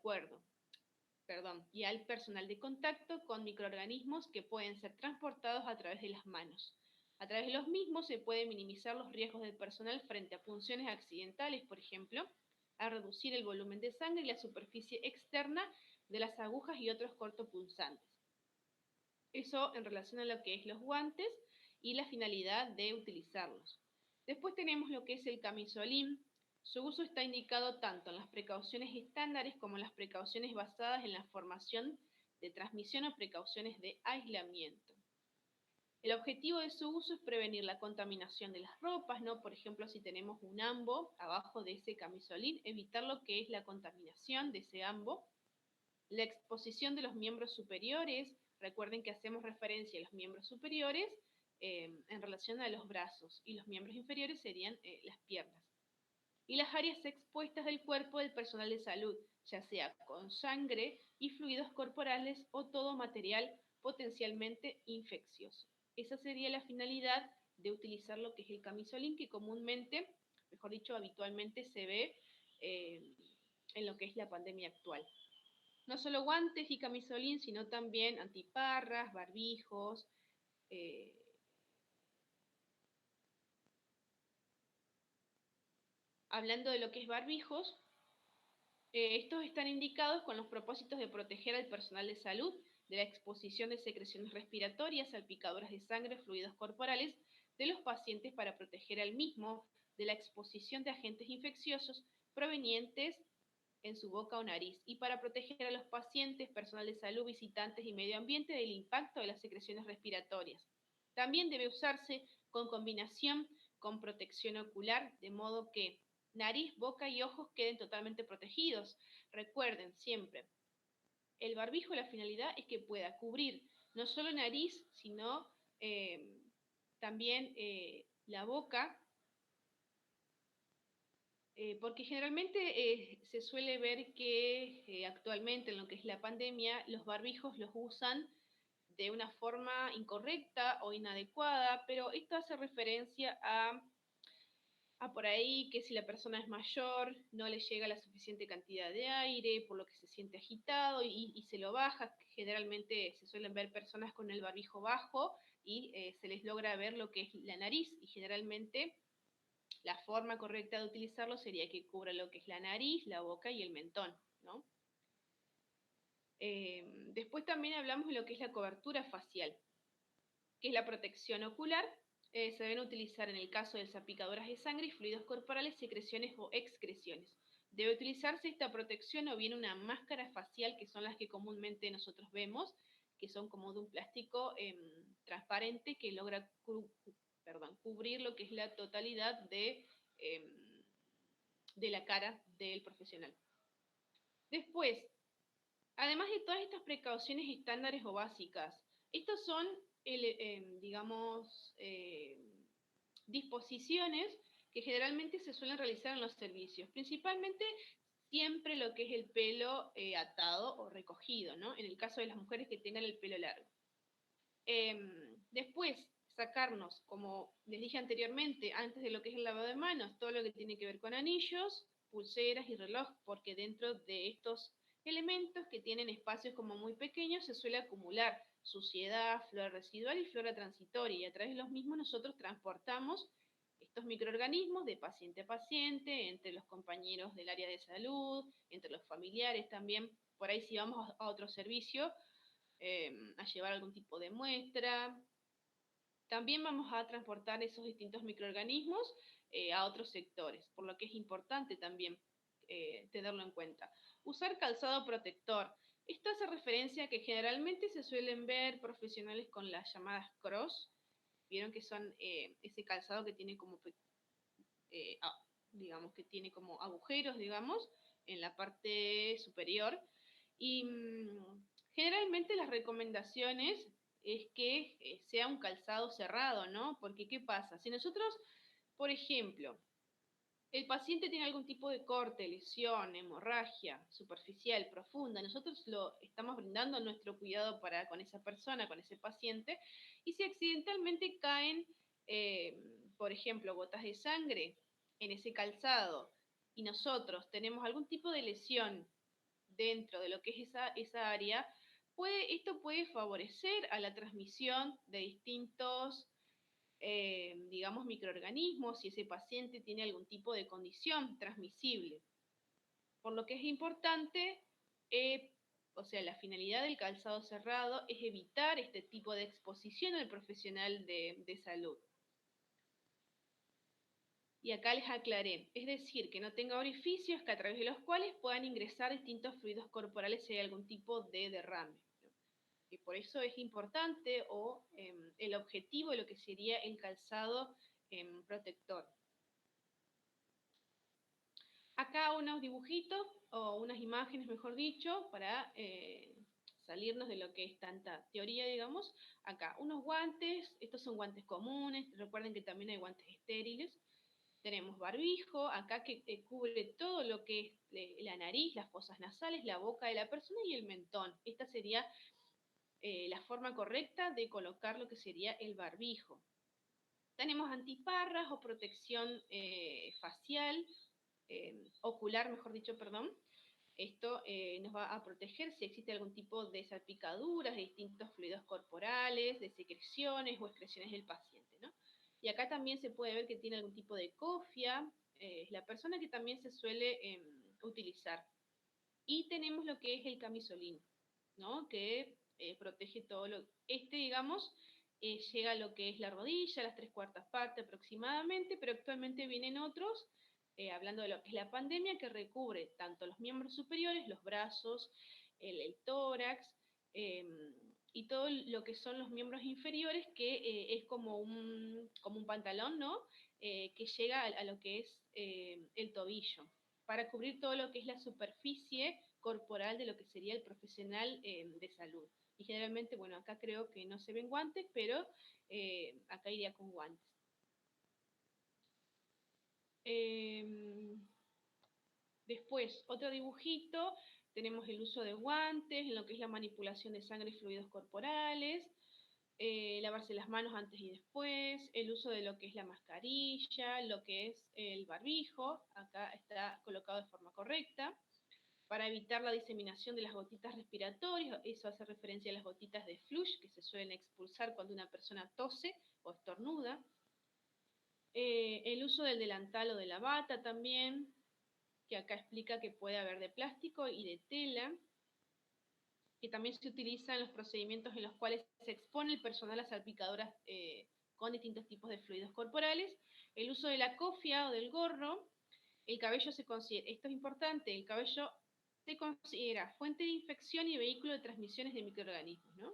y al personal de contacto con microorganismos que pueden ser transportados a través de las manos. A través de los mismos se pueden minimizar los riesgos del personal frente a punciones accidentales, por ejemplo, a reducir el volumen de sangre y la superficie externa de las agujas y otros cortopunzantes. Eso en relación a lo que es los guantes y la finalidad de utilizarlos. Después tenemos lo que es el camisolín. Su uso está indicado tanto en las precauciones estándares como en las precauciones basadas en la formación de transmisión o precauciones de aislamiento. El objetivo de su uso es prevenir la contaminación de las ropas, ¿no? Por ejemplo, si tenemos un ambo abajo de ese camisolín, evitar lo que es la contaminación de ese ambo. La exposición de los miembros superiores, recuerden que hacemos referencia a los miembros superiores en relación a los brazos, y los miembros inferiores serían las piernas. Y las áreas expuestas del cuerpo del personal de salud, ya sea con sangre y fluidos corporales o todo material potencialmente infeccioso. Esa sería la finalidad de utilizar lo que es el camisolín, que comúnmente, mejor dicho, habitualmente se ve en lo que es la pandemia actual. No solo guantes y camisolín, sino también antiparras, barbijos, hablando de lo que es barbijos, estos están indicados con los propósitos de proteger al personal de salud de la exposición de secreciones respiratorias, salpicaduras de sangre, fluidos corporales de los pacientes, para proteger al mismo de la exposición de agentes infecciosos provenientes en su boca o nariz, y para proteger a los pacientes, personal de salud, visitantes y medio ambiente del impacto de las secreciones respiratorias. También debe usarse con combinación con protección ocular, de modo que nariz, boca y ojos queden totalmente protegidos. Recuerden siempre, el barbijo, la finalidad es que pueda cubrir no solo nariz, sino también la boca, porque generalmente se suele ver que actualmente en lo que es la pandemia, los barbijos los usan de una forma incorrecta o inadecuada, pero esto hace referencia a por ahí que si la persona es mayor, no le llega la suficiente cantidad de aire, por lo que se siente agitado y se lo baja. Generalmente se suelen ver personas con el barbijo bajo y se les logra ver lo que es la nariz, y generalmente la forma correcta de utilizarlo sería que cubra lo que es la nariz, la boca y el mentón, ¿no? Después también hablamos de lo que es la cobertura facial, que es la protección ocular. Se deben utilizar en el caso de salpicaduras de sangre y fluidos corporales, secreciones o excreciones. Debe utilizarse esta protección o bien una máscara facial, que son las que comúnmente nosotros vemos, que son como de un plástico transparente que logra cubrir lo que es la totalidad de la cara del profesional. Después, además de todas estas precauciones estándares o básicas, estos son, digamos, disposiciones que generalmente se suelen realizar en los servicios, principalmente siempre lo que es el pelo atado o recogido, ¿no? En el caso de las mujeres que tengan el pelo largo. Después, sacarnos, como les dije anteriormente, antes de lo que es el lavado de manos, todo lo que tiene que ver con anillos, pulseras y reloj, porque dentro de estos elementos que tienen espacios como muy pequeños se suele acumular suciedad, flora residual y flora transitoria, y a través de los mismos nosotros transportamos estos microorganismos de paciente a paciente, entre los compañeros del área de salud, entre los familiares también. Por ahí si vamos a otro servicio, a llevar algún tipo de muestra. También vamos a transportar esos distintos microorganismos a otros sectores, por lo que es importante también tenerlo en cuenta. Usar calzado protector. Esto hace referencia a que generalmente se suelen ver profesionales con las llamadas cross. Vieron que son ese calzado que tiene como, digamos, que tiene como agujeros, digamos, en la parte superior. Y generalmente las recomendaciones es que sea un calzado cerrado, ¿no? Porque ¿qué pasa? Si nosotros, por ejemplo, el paciente tiene algún tipo de corte, lesión, hemorragia superficial, profunda, nosotros lo estamos brindando nuestro cuidado con esa persona, con ese paciente, y si accidentalmente caen, por ejemplo, gotas de sangre en ese calzado, y nosotros tenemos algún tipo de lesión dentro de lo que es esa área, esto puede favorecer a la transmisión de distintos, digamos, microorganismos si ese paciente tiene algún tipo de condición transmisible. Por lo que es importante, o sea, la finalidad del calzado cerrado es evitar este tipo de exposición al profesional de salud. Y acá les aclaré, es decir, que no tenga orificios que a través de los cuales puedan ingresar distintos fluidos corporales si hay algún tipo de derrame. Y por eso es importante el objetivo de lo que sería el calzado protector. Acá unos dibujitos o unas imágenes, mejor dicho, para salirnos de lo que es tanta teoría, digamos. Acá unos guantes, estos son guantes comunes, recuerden que también hay guantes estériles. Tenemos barbijo, acá que cubre todo lo que es la nariz, las fosas nasales, la boca de la persona y el mentón. Esta sería la forma correcta de colocar lo que sería el barbijo. Tenemos antiparras o protección facial, ocular, mejor dicho, perdón. Esto nos va a proteger si existe algún tipo de salpicaduras, de distintos fluidos corporales, de secreciones o excreciones del paciente, ¿no? Y acá también se puede ver que tiene algún tipo de cofia, es la persona que también se suele utilizar. Y tenemos lo que es el camisolín, ¿no? Que protege todo lo... digamos, llega a lo que es la rodilla, las 3/4 partes aproximadamente, pero actualmente vienen otros, hablando de lo que es la pandemia, que recubre tanto los miembros superiores, los brazos, el tórax, y todo lo que son los miembros inferiores, que es como un pantalón, ¿no? Que llega a lo que es el tobillo, para cubrir todo lo que es la superficie corporal de lo que sería el profesional de salud. Y generalmente, bueno, acá creo que no se ven guantes, pero acá iría con guantes. Después, otro dibujito, tenemos el uso de guantes, en lo que es la manipulación de sangre y fluidos corporales, lavarse las manos antes y después, el uso de lo que es la mascarilla, lo que es el barbijo, acá está colocado de forma correcta, para evitar la diseminación de las gotitas respiratorias, eso hace referencia a las gotitas de flush que se suelen expulsar cuando una persona tose o estornuda. El uso del delantal o de la bata también, que acá explica que puede haber de plástico y de tela, que también se utiliza en los procedimientos en los cuales se expone el personal a salpicaduras con distintos tipos de fluidos corporales. El uso de la cofia o del gorro. El cabello se considera, esto es importante, el cabello se considera fuente de infección y vehículo de transmisiones de microorganismos, ¿no?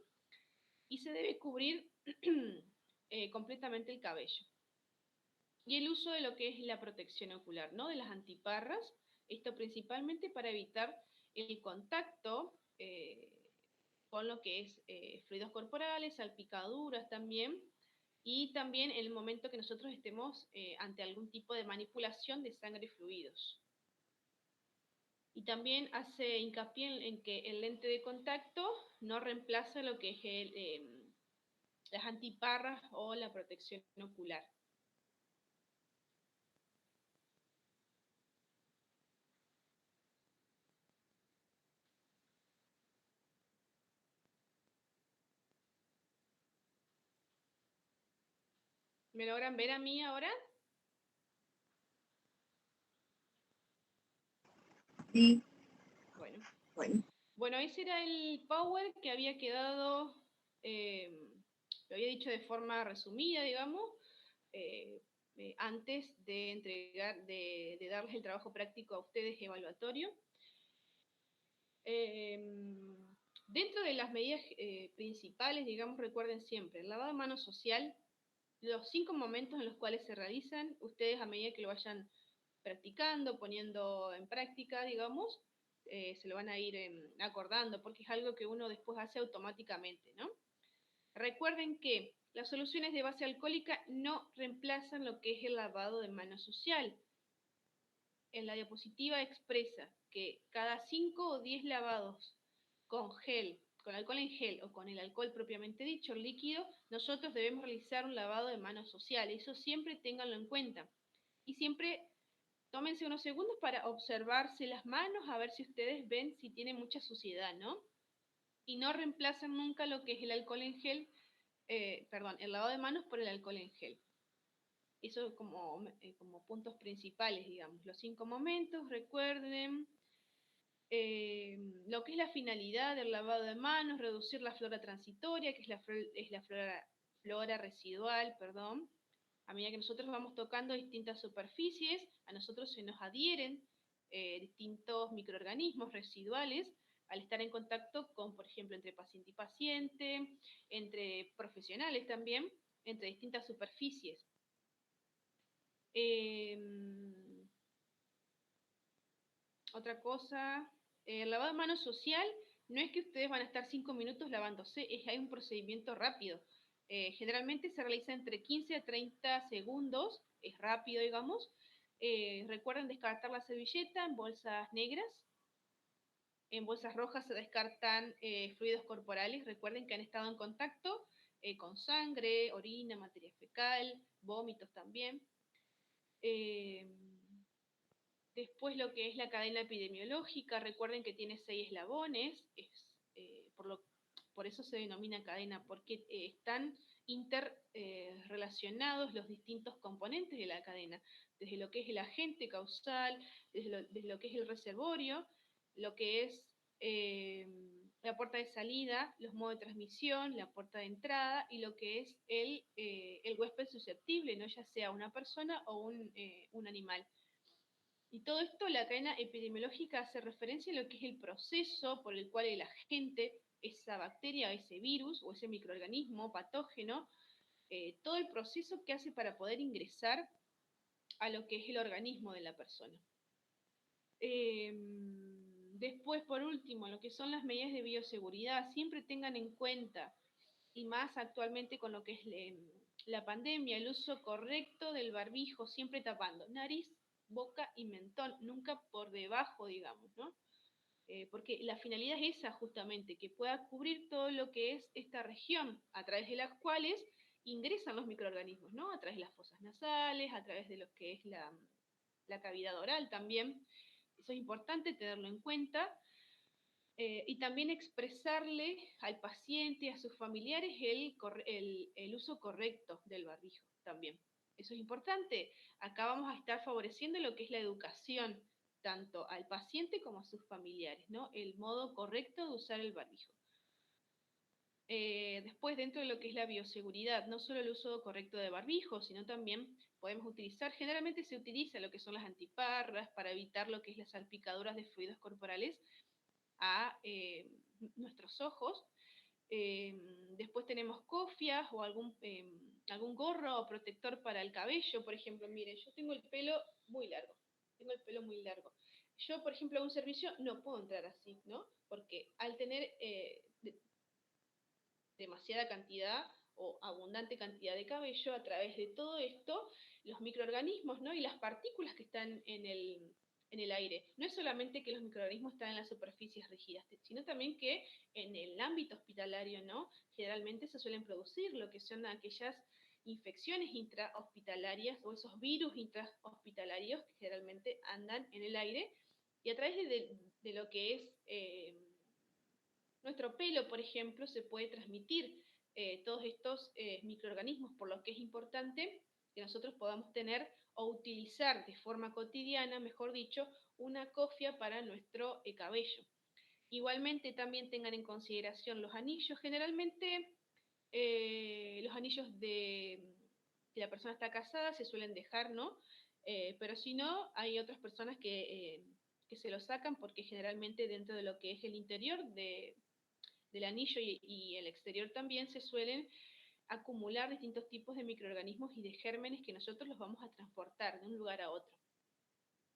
Y se debe cubrir completamente el cabello. Y el uso de lo que es la protección ocular, ¿no? De las antiparras, esto principalmente para evitar el contacto con lo que es fluidos corporales, salpicaduras también, y también en el momento que nosotros estemos ante algún tipo de manipulación de sangre y fluidos. Y también hace hincapié en que el lente de contacto no reemplaza lo que es las antiparras o la protección ocular. ¿Me logran ver a mí ahora? Sí. Bueno. Bueno. Bueno, ese era el Power que había quedado, lo había dicho de forma resumida, digamos, antes de entregar, de darles el trabajo práctico a ustedes evaluatorio. Dentro de las medidas principales, digamos, recuerden siempre, el lavado de manos social, los 5 momentos en los cuales se realizan, ustedes a medida que lo vayan practicando, poniendo en práctica, digamos, se lo van a ir acordando, porque es algo que uno después hace automáticamente, ¿no? Recuerden que las soluciones de base alcohólica no reemplazan lo que es el lavado de manos social. En la diapositiva expresa que cada 5 o 10 lavados con gel, con alcohol en gel o con el alcohol propiamente dicho, el líquido, nosotros debemos realizar un lavado de manos social. Eso siempre ténganlo en cuenta. Y siempre tómense unos segundos para observarse las manos, a ver si ustedes ven si tiene mucha suciedad, ¿no? Y no reemplacen nunca lo que es el alcohol en gel, el lavado de manos por el alcohol en gel. Eso como puntos principales, digamos. Los 5 momentos, recuerden. Lo que es la finalidad del lavado de manos, reducir la flora transitoria, que es la flora residual, perdón. A medida que nosotros vamos tocando distintas superficies, a nosotros se nos adhieren distintos microorganismos residuales al estar en contacto con, por ejemplo, entre paciente y paciente, entre profesionales también, entre distintas superficies. Otra cosa, el lavado de manos social no es que ustedes van a estar 5 minutos lavándose, hay un procedimiento rápido. Generalmente se realiza entre 15 a 30 segundos, es rápido, digamos. Recuerden descartar la servilleta en bolsas negras. En bolsas rojas se descartan fluidos corporales. Recuerden que han estado en contacto con sangre, orina, materia fecal, vómitos también. Después lo que es la cadena epidemiológica, recuerden que tiene 6 eslabones, por eso se denomina cadena, porque están interrelacionados los distintos componentes de la cadena, desde lo que es el agente causal, desde lo que es el reservorio, lo que es la puerta de salida, los modos de transmisión, la puerta de entrada y lo que es el huésped susceptible, ¿no? Ya sea una persona o un animal. Y todo esto, la cadena epidemiológica hace referencia a lo que es el proceso por el cual el agente, esa bacteria, ese virus o ese microorganismo patógeno, todo el proceso que hace para poder ingresar a lo que es el organismo de la persona. Después, por último, lo que son las medidas de bioseguridad, siempre tengan en cuenta, y más actualmente con lo que es la pandemia, el uso correcto del barbijo, siempre tapando nariz, boca y mentón, nunca por debajo, digamos, ¿no? Porque la finalidad es esa justamente, que pueda cubrir todo lo que es esta región, a través de las cuales ingresan los microorganismos, ¿no? A través de las fosas nasales, a través de lo que es la cavidad oral también. Eso es importante tenerlo en cuenta. Y también expresarle al paciente, a sus familiares, el uso correcto del barbijo también. Eso es importante. Acá vamos a estar favoreciendo lo que es la educación, tanto al paciente como a sus familiares, ¿no? El modo correcto de usar el barbijo. Después, dentro de lo que es la bioseguridad, no solo el uso correcto de barbijo, sino también podemos utilizar, generalmente se utiliza lo que son las antiparras para evitar lo que es las salpicaduras de fluidos corporales a nuestros ojos. Después tenemos cofias o algún gorro o protector para el cabello. Por ejemplo, miren, yo tengo el pelo muy largo. Yo, por ejemplo, a un servicio no puedo entrar así, ¿no? Porque al tener demasiada cantidad o abundante cantidad de cabello, a través de todo esto, los microorganismos, ¿no? Y las partículas que están en el aire. No es solamente que los microorganismos están en las superficies rígidas, sino también que en el ámbito hospitalario, ¿no? Generalmente se suelen producir lo que son aquellas infecciones intrahospitalarias o esos virus intrahospitalarios que generalmente andan en el aire y a través de lo que es nuestro pelo, por ejemplo, se puede transmitir todos estos microorganismos, por lo que es importante que nosotros podamos tener o utilizar de forma cotidiana, mejor dicho, una cofia para nuestro cabello. Igualmente también tengan en consideración los anillos. Generalmente los anillos si la persona está casada se suelen dejar, ¿no? Pero si no, hay otras personas que se lo sacan porque generalmente dentro de lo que es el interior del anillo y el exterior también se suelen acumular distintos tipos de microorganismos y de gérmenes que nosotros los vamos a transportar de un lugar a otro.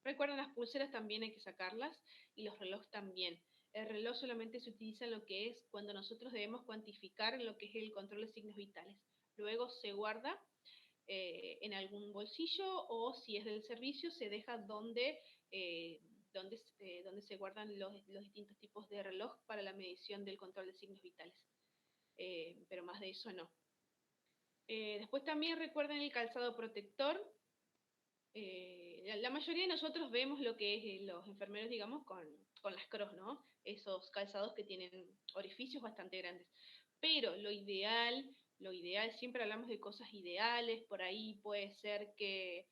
Recuerden, las pulseras también hay que sacarlas y los relojes también. El reloj solamente se utiliza en lo que es cuando nosotros debemos cuantificar lo que es el control de signos vitales. Luego se guarda en algún bolsillo o si es del servicio se deja donde se guardan los distintos tipos de reloj para la medición del control de signos vitales. Pero más de eso no. Después también recuerden el calzado protector. La mayoría de nosotros vemos lo que es los enfermeros, digamos, con las cross, ¿no? Esos calzados que tienen orificios bastante grandes. Pero lo ideal, siempre hablamos de cosas ideales, por ahí puede ser que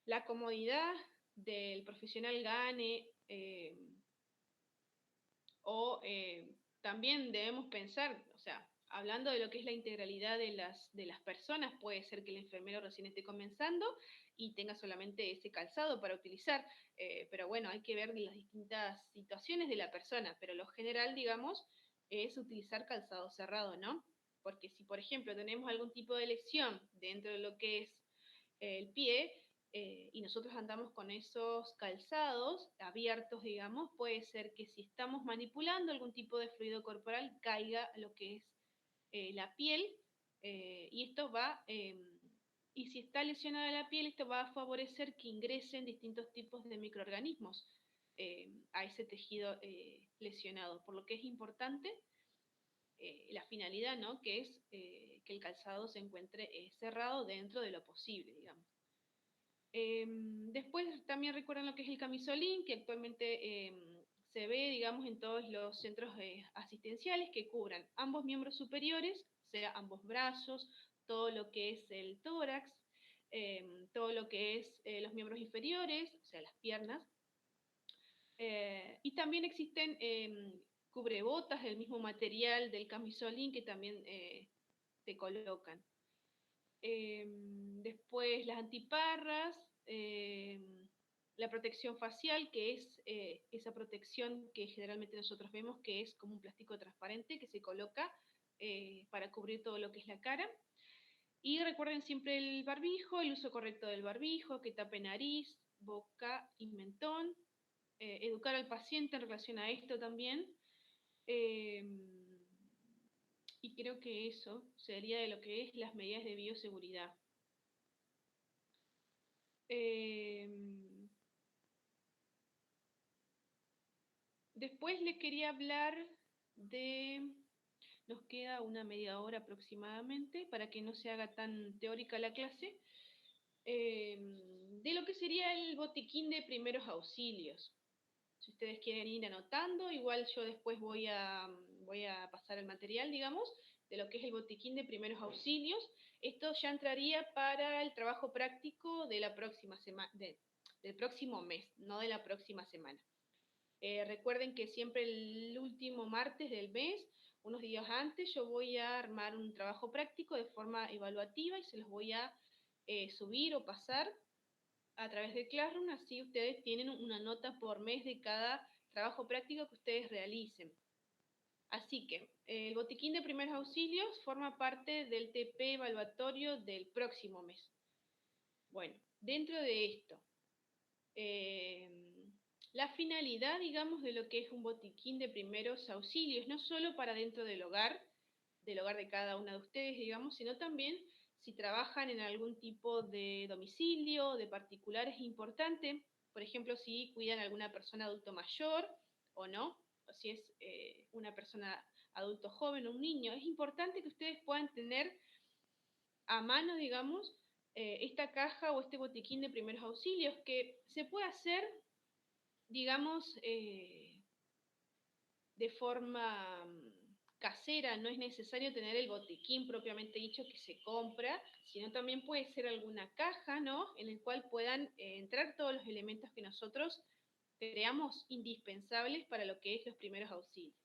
la comodidad del profesional gane, o también debemos pensar, o sea, hablando de lo que es la integralidad de las personas, puede ser que el enfermero recién esté comenzando y tenga solamente ese calzado para utilizar, pero bueno, hay que ver las distintas situaciones de la persona, pero lo general, digamos, es utilizar calzado cerrado, ¿no? Porque si, por ejemplo, tenemos algún tipo de lesión dentro de lo que es el pie, y nosotros andamos con esos calzados abiertos, digamos, puede ser que si estamos manipulando algún tipo de fluido corporal caiga lo que es la piel, y esto va, y si está lesionada la piel, esto va a favorecer que ingresen distintos tipos de microorganismos a ese tejido lesionado, por lo que es importante la finalidad, ¿no? Que es que el calzado se encuentre cerrado dentro de lo posible, digamos. Después también recuerdan lo que es el camisolín, que actualmente se ve, digamos, en todos los centros asistenciales que cubran ambos miembros superiores, o sea, ambos brazos, todo lo que es el tórax, todo lo que es los miembros inferiores, o sea, las piernas. Y también existen cubrebotas del mismo material del camisolín que también se colocan. Después las antiparras, la protección facial, que es esa protección que generalmente nosotros vemos que es como un plástico transparente que se coloca para cubrir todo lo que es la cara. Y recuerden siempre el barbijo, el uso correcto del barbijo, que tape nariz, boca y mentón. Educar al paciente en relación a esto también. Y creo que eso sería de lo que es las medidas de bioseguridad. Después les quería hablar nos queda una media hora aproximadamente para que no se haga tan teórica la clase, de lo que sería el botiquín de primeros auxilios. Si ustedes quieren ir anotando, igual yo después voy a pasar el material, digamos, de lo que es el botiquín de primeros auxilios. Esto ya entraría para el trabajo práctico de la próxima semana, del próximo mes, no de la próxima semana. Recuerden que siempre el último martes del mes, unos días antes, yo voy a armar un trabajo práctico de forma evaluativa y se los voy a subir o pasar a través de Classroom, así ustedes tienen una nota por mes de cada trabajo práctico que ustedes realicen. Así que el botiquín de primeros auxilios forma parte del TP evaluatorio del próximo mes. Bueno, dentro de esto, la finalidad, digamos, de lo que es un botiquín de primeros auxilios, no solo para dentro del hogar, del hogar de cada una de ustedes, digamos, sino también si trabajan en algún tipo de domicilio, de particular, es importante, por ejemplo, si cuidan a alguna persona adulto mayor o no, o si es una persona adulto joven o un niño, es importante que ustedes puedan tener a mano, digamos, esta caja o este botiquín de primeros auxilios que se puede hacer, digamos, de forma casera, no es necesario tener el botiquín propiamente dicho que se compra, sino también puede ser alguna caja, ¿no? En el cual puedan entrar todos los elementos que nosotros creamos indispensables para lo que es los primeros auxilios.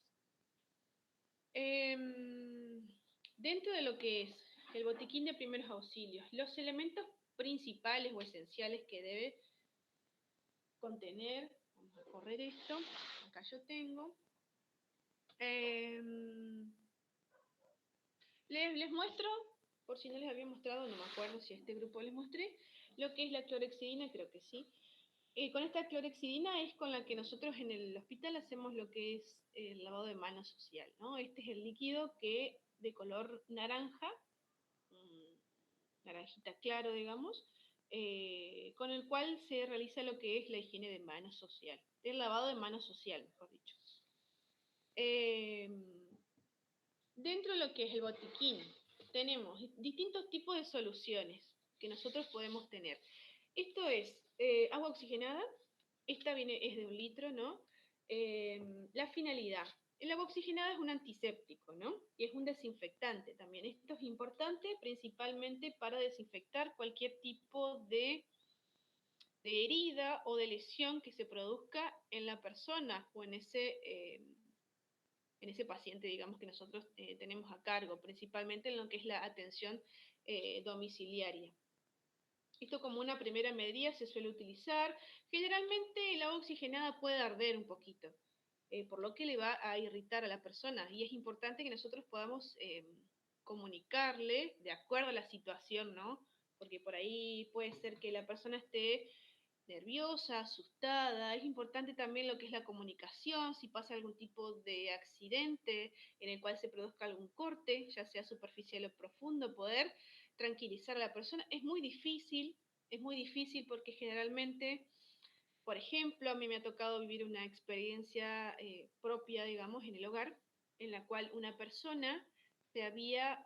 Dentro de lo que es el botiquín de primeros auxilios, los elementos principales o esenciales que debe contener, vamos a correr esto, acá yo tengo, les muestro, por si no les había mostrado, no me acuerdo si a este grupo les mostré, lo que es la clorexidina, creo que sí. Con esta clorexidina es con la que nosotros en el hospital hacemos lo que es el lavado de manos social, ¿no? Este es el líquido que de color naranja, naranjita claro, digamos, con el cual se realiza lo que es la higiene de manos social, el lavado de manos social, mejor dicho. Dentro de lo que es el botiquín, tenemos distintos tipos de soluciones que nosotros podemos tener. Esto es agua oxigenada, esta es de 1 litro, ¿no? La finalidad. El agua oxigenada es un antiséptico, ¿no? Y es un desinfectante también. Esto es importante principalmente para desinfectar cualquier tipo de herida o de lesión que se produzca en la persona o en ese paciente, digamos, que nosotros tenemos a cargo, principalmente en lo que es la atención domiciliaria. Esto como una primera medida se suele utilizar. Generalmente el agua oxigenada puede arder un poquito, por lo que le va a irritar a la persona. Y es importante que nosotros podamos comunicarle de acuerdo a la situación, ¿no? Porque por ahí puede ser que la persona esté nerviosa, asustada. Es importante también lo que es la comunicación, si pasa algún tipo de accidente en el cual se produzca algún corte, ya sea superficial o profundo, poder tranquilizar a la persona. Es muy difícil porque generalmente, por ejemplo, a mí me ha tocado vivir una experiencia propia, digamos, en el hogar, en la cual una persona se había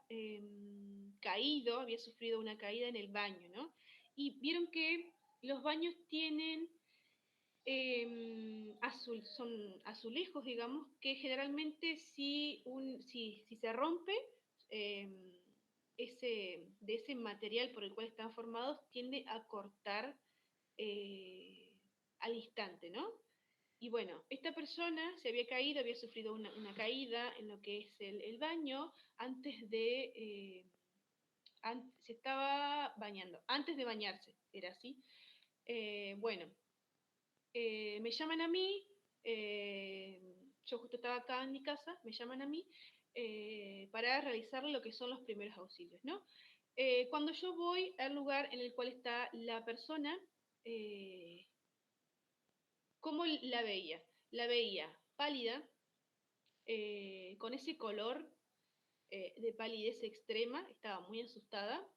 caído, había sufrido una caída en el baño, ¿no? Y vieron que los baños tienen son azulejos, digamos, que generalmente si se rompe de ese material por el cual están formados, tiende a cortar al instante, ¿no? Y bueno, esta persona se había caído, había sufrido una caída en lo que es el baño antes de... se estaba bañando, antes de bañarse, era así. Bueno, me llaman a mí, yo justo estaba acá en mi casa, me llaman a mí para realizar lo que son los primeros auxilios, ¿no? Cuando yo voy al lugar en el cual está la persona, ¿cómo la veía? La veía pálida, con ese color de palidez extrema, estaba muy asustada,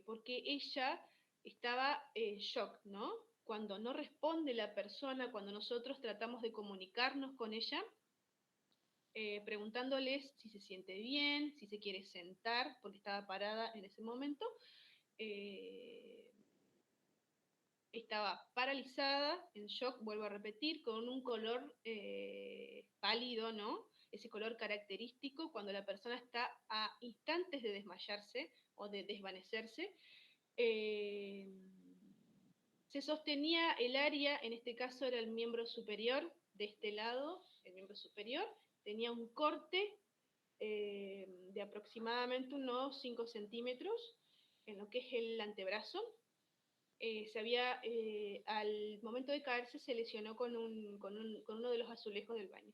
porque ella estaba en shock, ¿no? Cuando no responde la persona, cuando nosotros tratamos de comunicarnos con ella, preguntándoles si se siente bien, si se quiere sentar, porque estaba parada en ese momento, estaba paralizada, en shock, vuelvo a repetir, con un color pálido, ¿no? Ese color característico cuando la persona está a instantes de desmayarse o de desvanecerse. Se sostenía el área, en este caso era el miembro superior, de este lado, el miembro superior, tenía un corte de aproximadamente unos 5 centímetros en lo que es el antebrazo. Al momento de caerse se lesionó con uno de los azulejos del baño.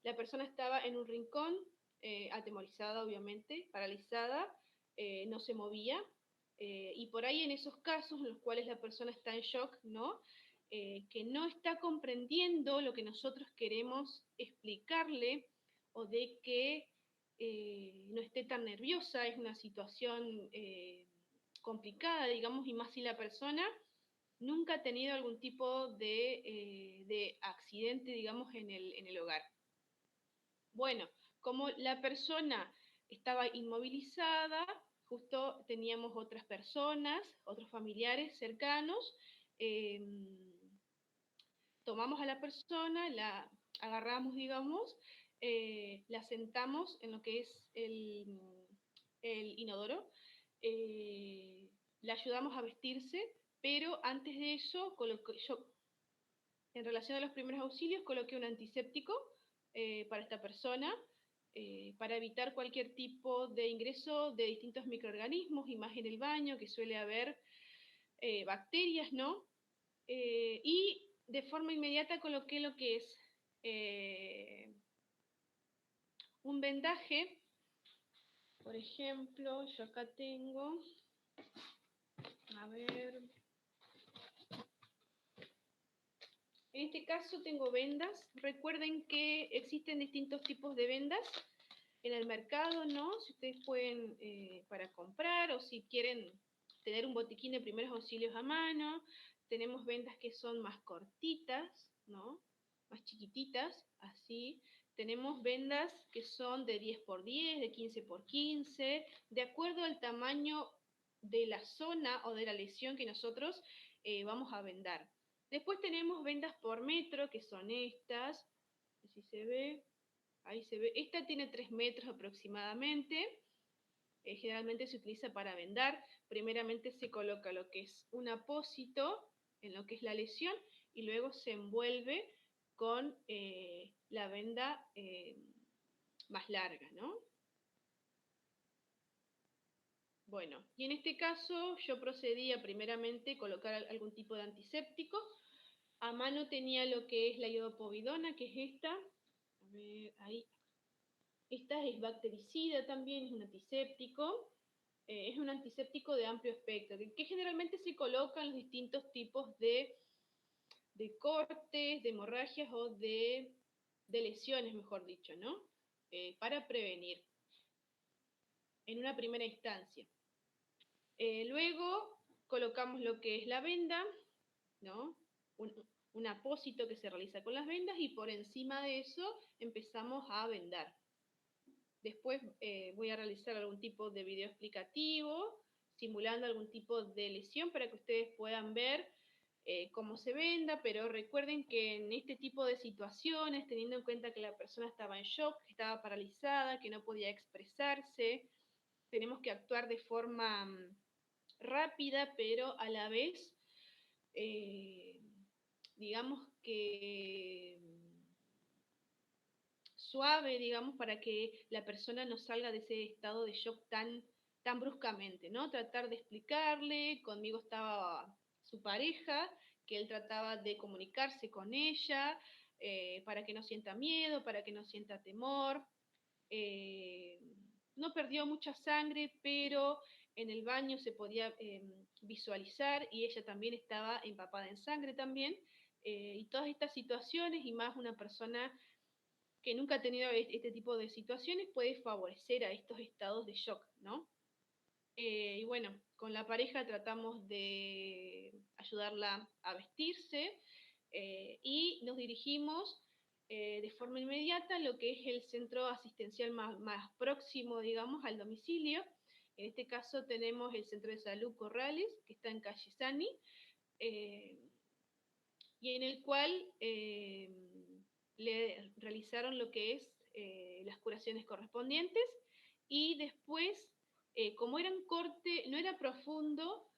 La persona estaba en un rincón, atemorizada obviamente, paralizada, no se movía, y por ahí en esos casos en los cuales la persona está en shock, ¿no? Que no está comprendiendo lo que nosotros queremos explicarle, o de que no esté tan nerviosa. Es una situación complicada, digamos, y más si la persona nunca ha tenido algún tipo de accidente, digamos, en el hogar. Bueno, como la persona estaba inmovilizada, justo teníamos otras personas, otros familiares cercanos, tomamos a la persona, la agarramos, digamos, la sentamos en lo que es el inodoro, la ayudamos a vestirse, pero antes de eso, yo, en relación a los primeros auxilios, coloqué un antiséptico para esta persona, para evitar cualquier tipo de ingreso de distintos microorganismos, y más en el baño, que suele haber bacterias, ¿no? Y de forma inmediata coloqué lo que es un vendaje. Por ejemplo, yo acá tengo, a ver, en este caso tengo vendas. Recuerden que existen distintos tipos de vendas en el mercado, ¿no? Si ustedes pueden, para comprar, o si quieren tener un botiquín de primeros auxilios a mano. Tenemos vendas que son más cortitas, ¿no? Más chiquititas, así. Tenemos vendas que son de 10×10, de 15×15, de acuerdo al tamaño de la zona o de la lesión que nosotros vamos a vendar. Después tenemos vendas por metro, que son estas, no sé si se ve, ahí se ve. Esta tiene 3 metros aproximadamente. Generalmente se utiliza para vendar. Primeramente se coloca lo que es un apósito en lo que es la lesión, y luego se envuelve con la venda más larga, ¿no? Bueno, y en este caso yo procedía primeramente a colocar algún tipo de antiséptico. A mano tenía lo que es la iodopovidona, que es esta. A ver, ahí. Esta es bactericida también, es un antiséptico. Es un antiséptico de amplio espectro, que generalmente se coloca en los distintos tipos de cortes, de hemorragias o de lesiones, mejor dicho, ¿no? Para prevenir en una primera instancia. Luego colocamos lo que es la venda, ¿no? Un apósito que se realiza con las vendas, y por encima de eso empezamos a vendar. Después voy a realizar algún tipo de video explicativo, simulando algún tipo de lesión para que ustedes puedan ver cómo se venda, pero recuerden que en este tipo de situaciones, teniendo en cuenta que la persona estaba en shock, que estaba paralizada, que no podía expresarse, tenemos que actuar de forma rápida, pero a la vez, digamos que suave, digamos, para que la persona no salga de ese estado de shock tan bruscamente, ¿no? Tratar de explicarle. Conmigo estaba su pareja, que él trataba de comunicarse con ella, para que no sienta miedo, para que no sienta temor. No perdió mucha sangre, pero en el baño se podía visualizar, y ella también estaba empapada en sangre también. Y todas estas situaciones, y más una persona que nunca ha tenido este tipo de situaciones, puede favorecer a estos estados de shock, ¿no? Y bueno, con la pareja tratamos de ayudarla a vestirse, y nos dirigimos de forma inmediata a lo que es el centro asistencial más próximo, digamos, al domicilio. En este caso tenemos el Centro de Salud Corrales, que está en calle Sani, y en el cual le realizaron lo que es las curaciones correspondientes, y después, como era un corte, no era profundo,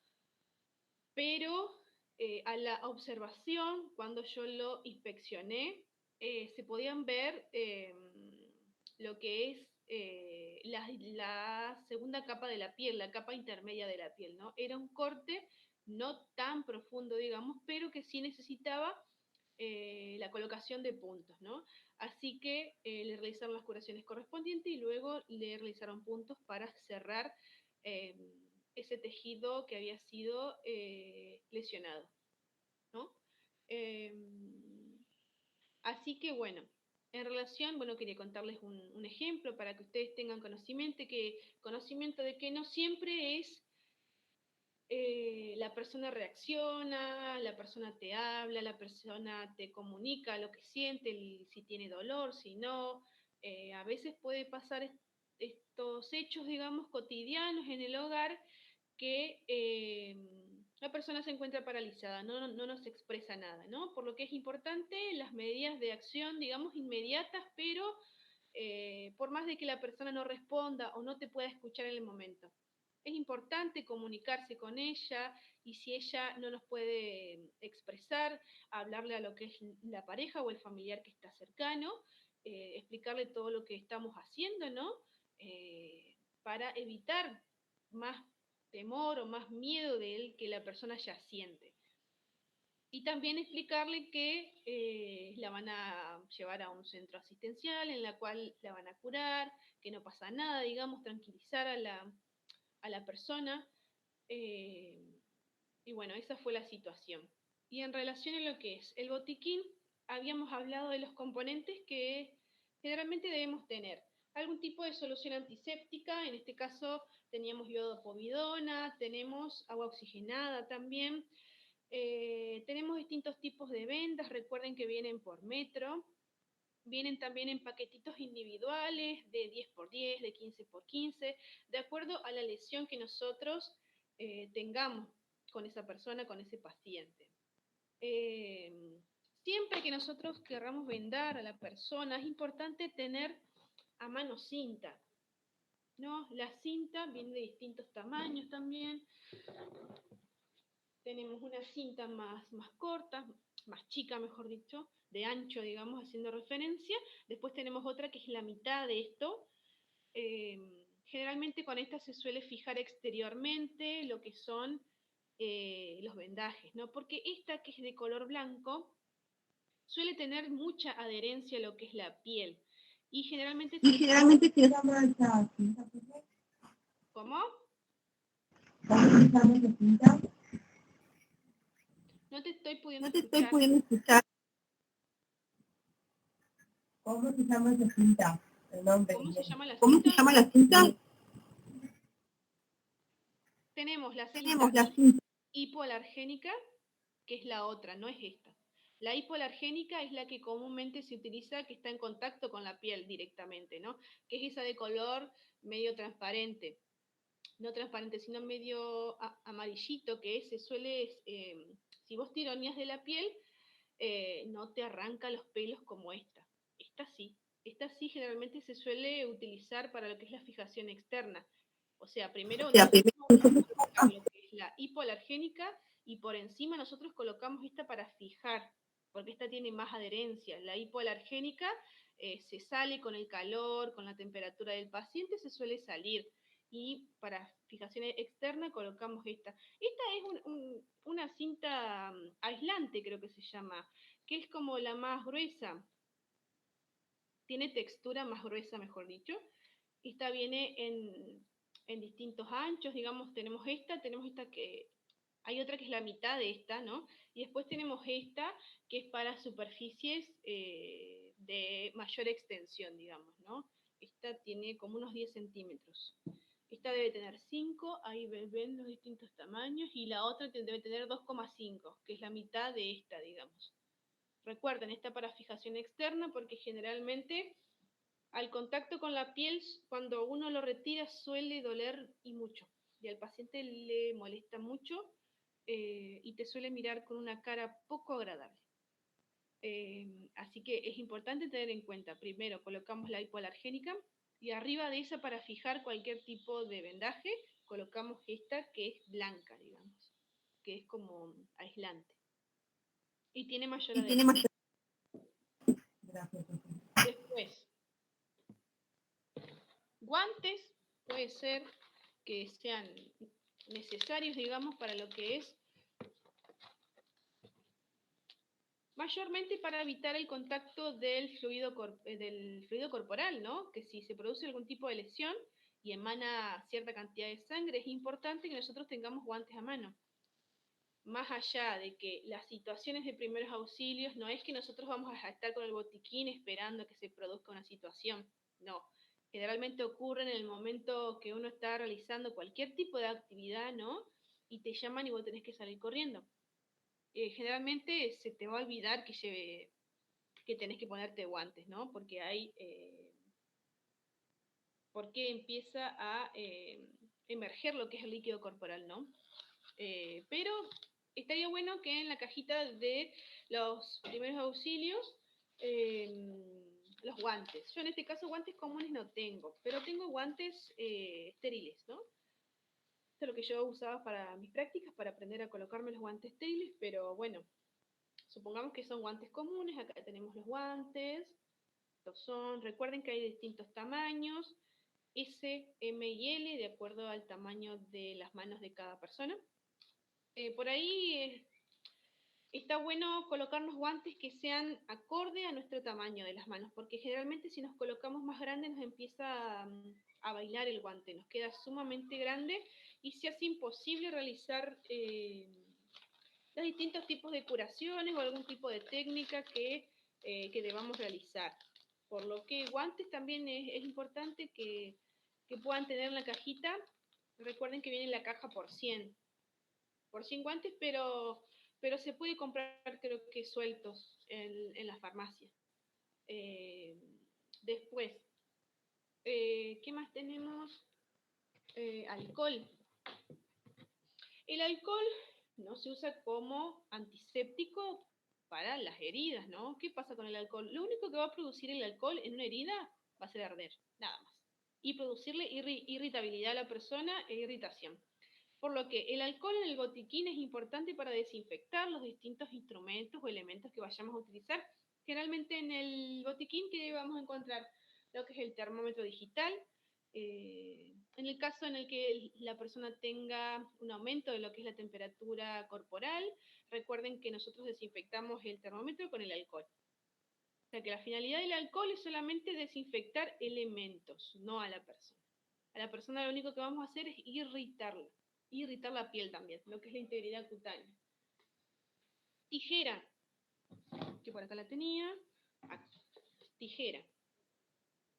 pero a la observación, cuando yo lo inspeccioné, se podían ver lo que es la segunda capa de la piel, la capa intermedia de la piel, ¿no? Era un corte no tan profundo, digamos, pero que sí necesitaba la colocación de puntos, ¿no? Así que le realizaron las curaciones correspondientes, y luego le realizaron puntos para cerrar ese tejido que había sido lesionado, ¿no? Así que bueno, En relación, bueno, quería contarles un ejemplo para que ustedes tengan conocimiento de que no siempre es la persona reacciona, la persona te habla, la persona te comunica lo que siente, si tiene dolor, si no. A veces puede pasar estos hechos, digamos, cotidianos en el hogar que la persona se encuentra paralizada, no nos expresa nada, ¿no? Por lo que es importante las medidas de acción, digamos, inmediatas, pero por más de que la persona no responda o no te pueda escuchar en el momento. Es importante comunicarse con ella y si ella no nos puede expresar, hablarle a lo que es la pareja o el familiar que está cercano, explicarle todo lo que estamos haciendo, ¿no? Para evitar más temor o más miedo de él que la persona ya siente. Y también explicarle que la van a llevar a un centro asistencial en la cual la van a curar, que no pasa nada, digamos, tranquilizar a la persona. Y bueno, esa fue la situación. Y en relación a lo que es el botiquín, habíamos hablado de los componentes que generalmente debemos tener. Algún tipo de solución antiséptica, en este caso teníamos iodopovidona, tenemos agua oxigenada también. Tenemos distintos tipos de vendas, recuerden que vienen por metro, vienen también en paquetitos individuales de 10x10, de 15x15, de acuerdo a la lesión que nosotros tengamos con esa persona, con ese paciente. Siempre que nosotros querramos vendar a la persona, es importante tener a mano cinta, ¿no? La cinta viene de distintos tamaños también. Tenemos una cinta más corta, más chica, mejor dicho, de ancho, digamos, haciendo referencia. Después tenemos otra que es la mitad de esto. Generalmente con esta se suele fijar exteriormente lo que son los vendajes, ¿no? Porque esta que es de color blanco suele tener mucha adherencia a lo que es la piel. Y generalmente Y generalmente se llama esa cinta. ¿Cómo? ¿Cómo se llama esa cinta? No te estoy pudiendo No te escuchar. estoy pudiendo escuchar. ¿Cómo se llama esa cinta? El nombre. ¿Cómo se llama la ¿Cómo cinta? se llama la cinta? Tenemos la Tenemos cinta la cinta. hipoalergénica, que es la otra, no es esta. La hipoalergénica es la que comúnmente se utiliza, que está en contacto con la piel directamente, ¿no? Que es esa de color medio transparente. No transparente, sino medio amarillito, que se suele, si vos tironeas de la piel, no te arranca los pelos como esta. Esta sí. Esta sí generalmente se suele utilizar para lo que es la fijación externa. O sea, primero nosotros vamos a colocar lo que es la hipoalergénica y por encima nosotros colocamos esta para fijar, porque esta tiene más adherencia. La hipoalergénica se sale con el calor, con la temperatura del paciente, se suele salir. Y para fijación externa colocamos esta. Esta es una cinta aislante, creo que se llama, que es como la más gruesa. Tiene textura más gruesa, mejor dicho. Esta viene en distintos anchos, digamos, tenemos esta que... Hay otra que es la mitad de esta, ¿no? Y después tenemos esta, que es para superficies de mayor extensión, digamos, ¿no? Esta tiene como unos 10 centímetros. Esta debe tener 5, ahí ven los distintos tamaños, y la otra debe tener 2,5, que es la mitad de esta, digamos. Recuerden, esta para fijación externa, porque generalmente al contacto con la piel, cuando uno lo retira, suele doler y mucho. Y al paciente le molesta mucho y te suele mirar con una cara poco agradable. Así que es importante tener en cuenta, primero colocamos la hipoalergénica y arriba de esa para fijar cualquier tipo de vendaje, colocamos esta que es blanca, digamos, que es como aislante. Y tiene mayor adherencia. Después, guantes puede ser que sean necesarios, digamos, para lo que es mayormente para evitar el contacto del fluido corporal, ¿no? Que si se produce algún tipo de lesión y emana cierta cantidad de sangre, es importante que nosotros tengamos guantes a mano. más allá de que las situaciones de primeros auxilios, no es que nosotros vamos a estar con el botiquín esperando que se produzca una situación, no. Generalmente ocurre en el momento que uno está realizando cualquier tipo de actividad, ¿no? Y te llaman y vos tenés que salir corriendo. Generalmente se te va a olvidar que tenés que ponerte guantes, ¿no? Porque empieza a emerger lo que es el líquido corporal, ¿no? Pero estaría bueno que en la cajita de los primeros auxilios, los guantes. Yo en este caso guantes comunes no tengo, pero tengo guantes estériles, ¿no? Esto es lo que yo usaba para mis prácticas, para aprender a colocarme los guantes estériles, pero bueno, supongamos que son guantes comunes, acá tenemos los guantes, recuerden que hay distintos tamaños, S, M y L, de acuerdo al tamaño de las manos de cada persona. Por ahí está bueno colocarnos guantes que sean acorde a nuestro tamaño de las manos, porque generalmente si nos colocamos más grandes nos empieza a bailar el guante, nos queda sumamente grande y se hace imposible realizar los distintos tipos de curaciones o algún tipo de técnica que debamos realizar. Por lo que guantes también es importante que puedan tener en la cajita. Recuerden que viene en la caja por 100 guantes, pero se puede comprar, creo que sueltos en la farmacia. Después, ¿qué más tenemos? Alcohol. El alcohol no se usa como antiséptico para las heridas, ¿no? ¿Qué pasa con el alcohol? Lo único que va a producir el alcohol en una herida va a ser arder, nada más. Y producirle irritabilidad a la persona e irritación. Por lo que el alcohol en el botiquín es importante para desinfectar los distintos instrumentos o elementos que vayamos a utilizar. Generalmente en el botiquín que vamos a encontrar lo que es el termómetro digital. En el caso en el que la persona tenga un aumento de lo que es la temperatura corporal, recuerden que nosotros desinfectamos el termómetro con el alcohol. O sea que la finalidad del alcohol es solamente desinfectar elementos, no a la persona. A la persona lo único que vamos a hacer es irritarla. Irritar la piel también, lo que es la integridad cutánea. Tijera, que por acá la tenía. Tijera.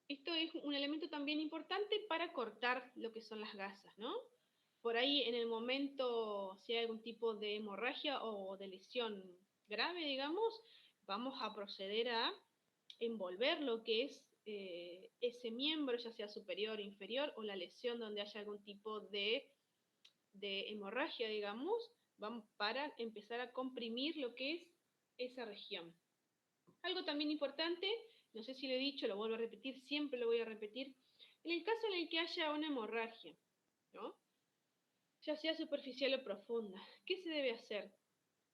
Esto es un elemento también importante para cortar lo que son las gasas, ¿no? Por ahí en el momento, si hay algún tipo de hemorragia o de lesión grave, digamos, vamos a proceder a envolver lo que es ese miembro, ya sea superior o inferior, o la lesión donde haya algún tipo de hemorragia, digamos, vamos para empezar a comprimir lo que es esa región. Algo también importante, no sé si lo he dicho, lo vuelvo a repetir, siempre lo voy a repetir, en el caso en el que haya una hemorragia, ¿no? Ya sea superficial o profunda, ¿qué se debe hacer?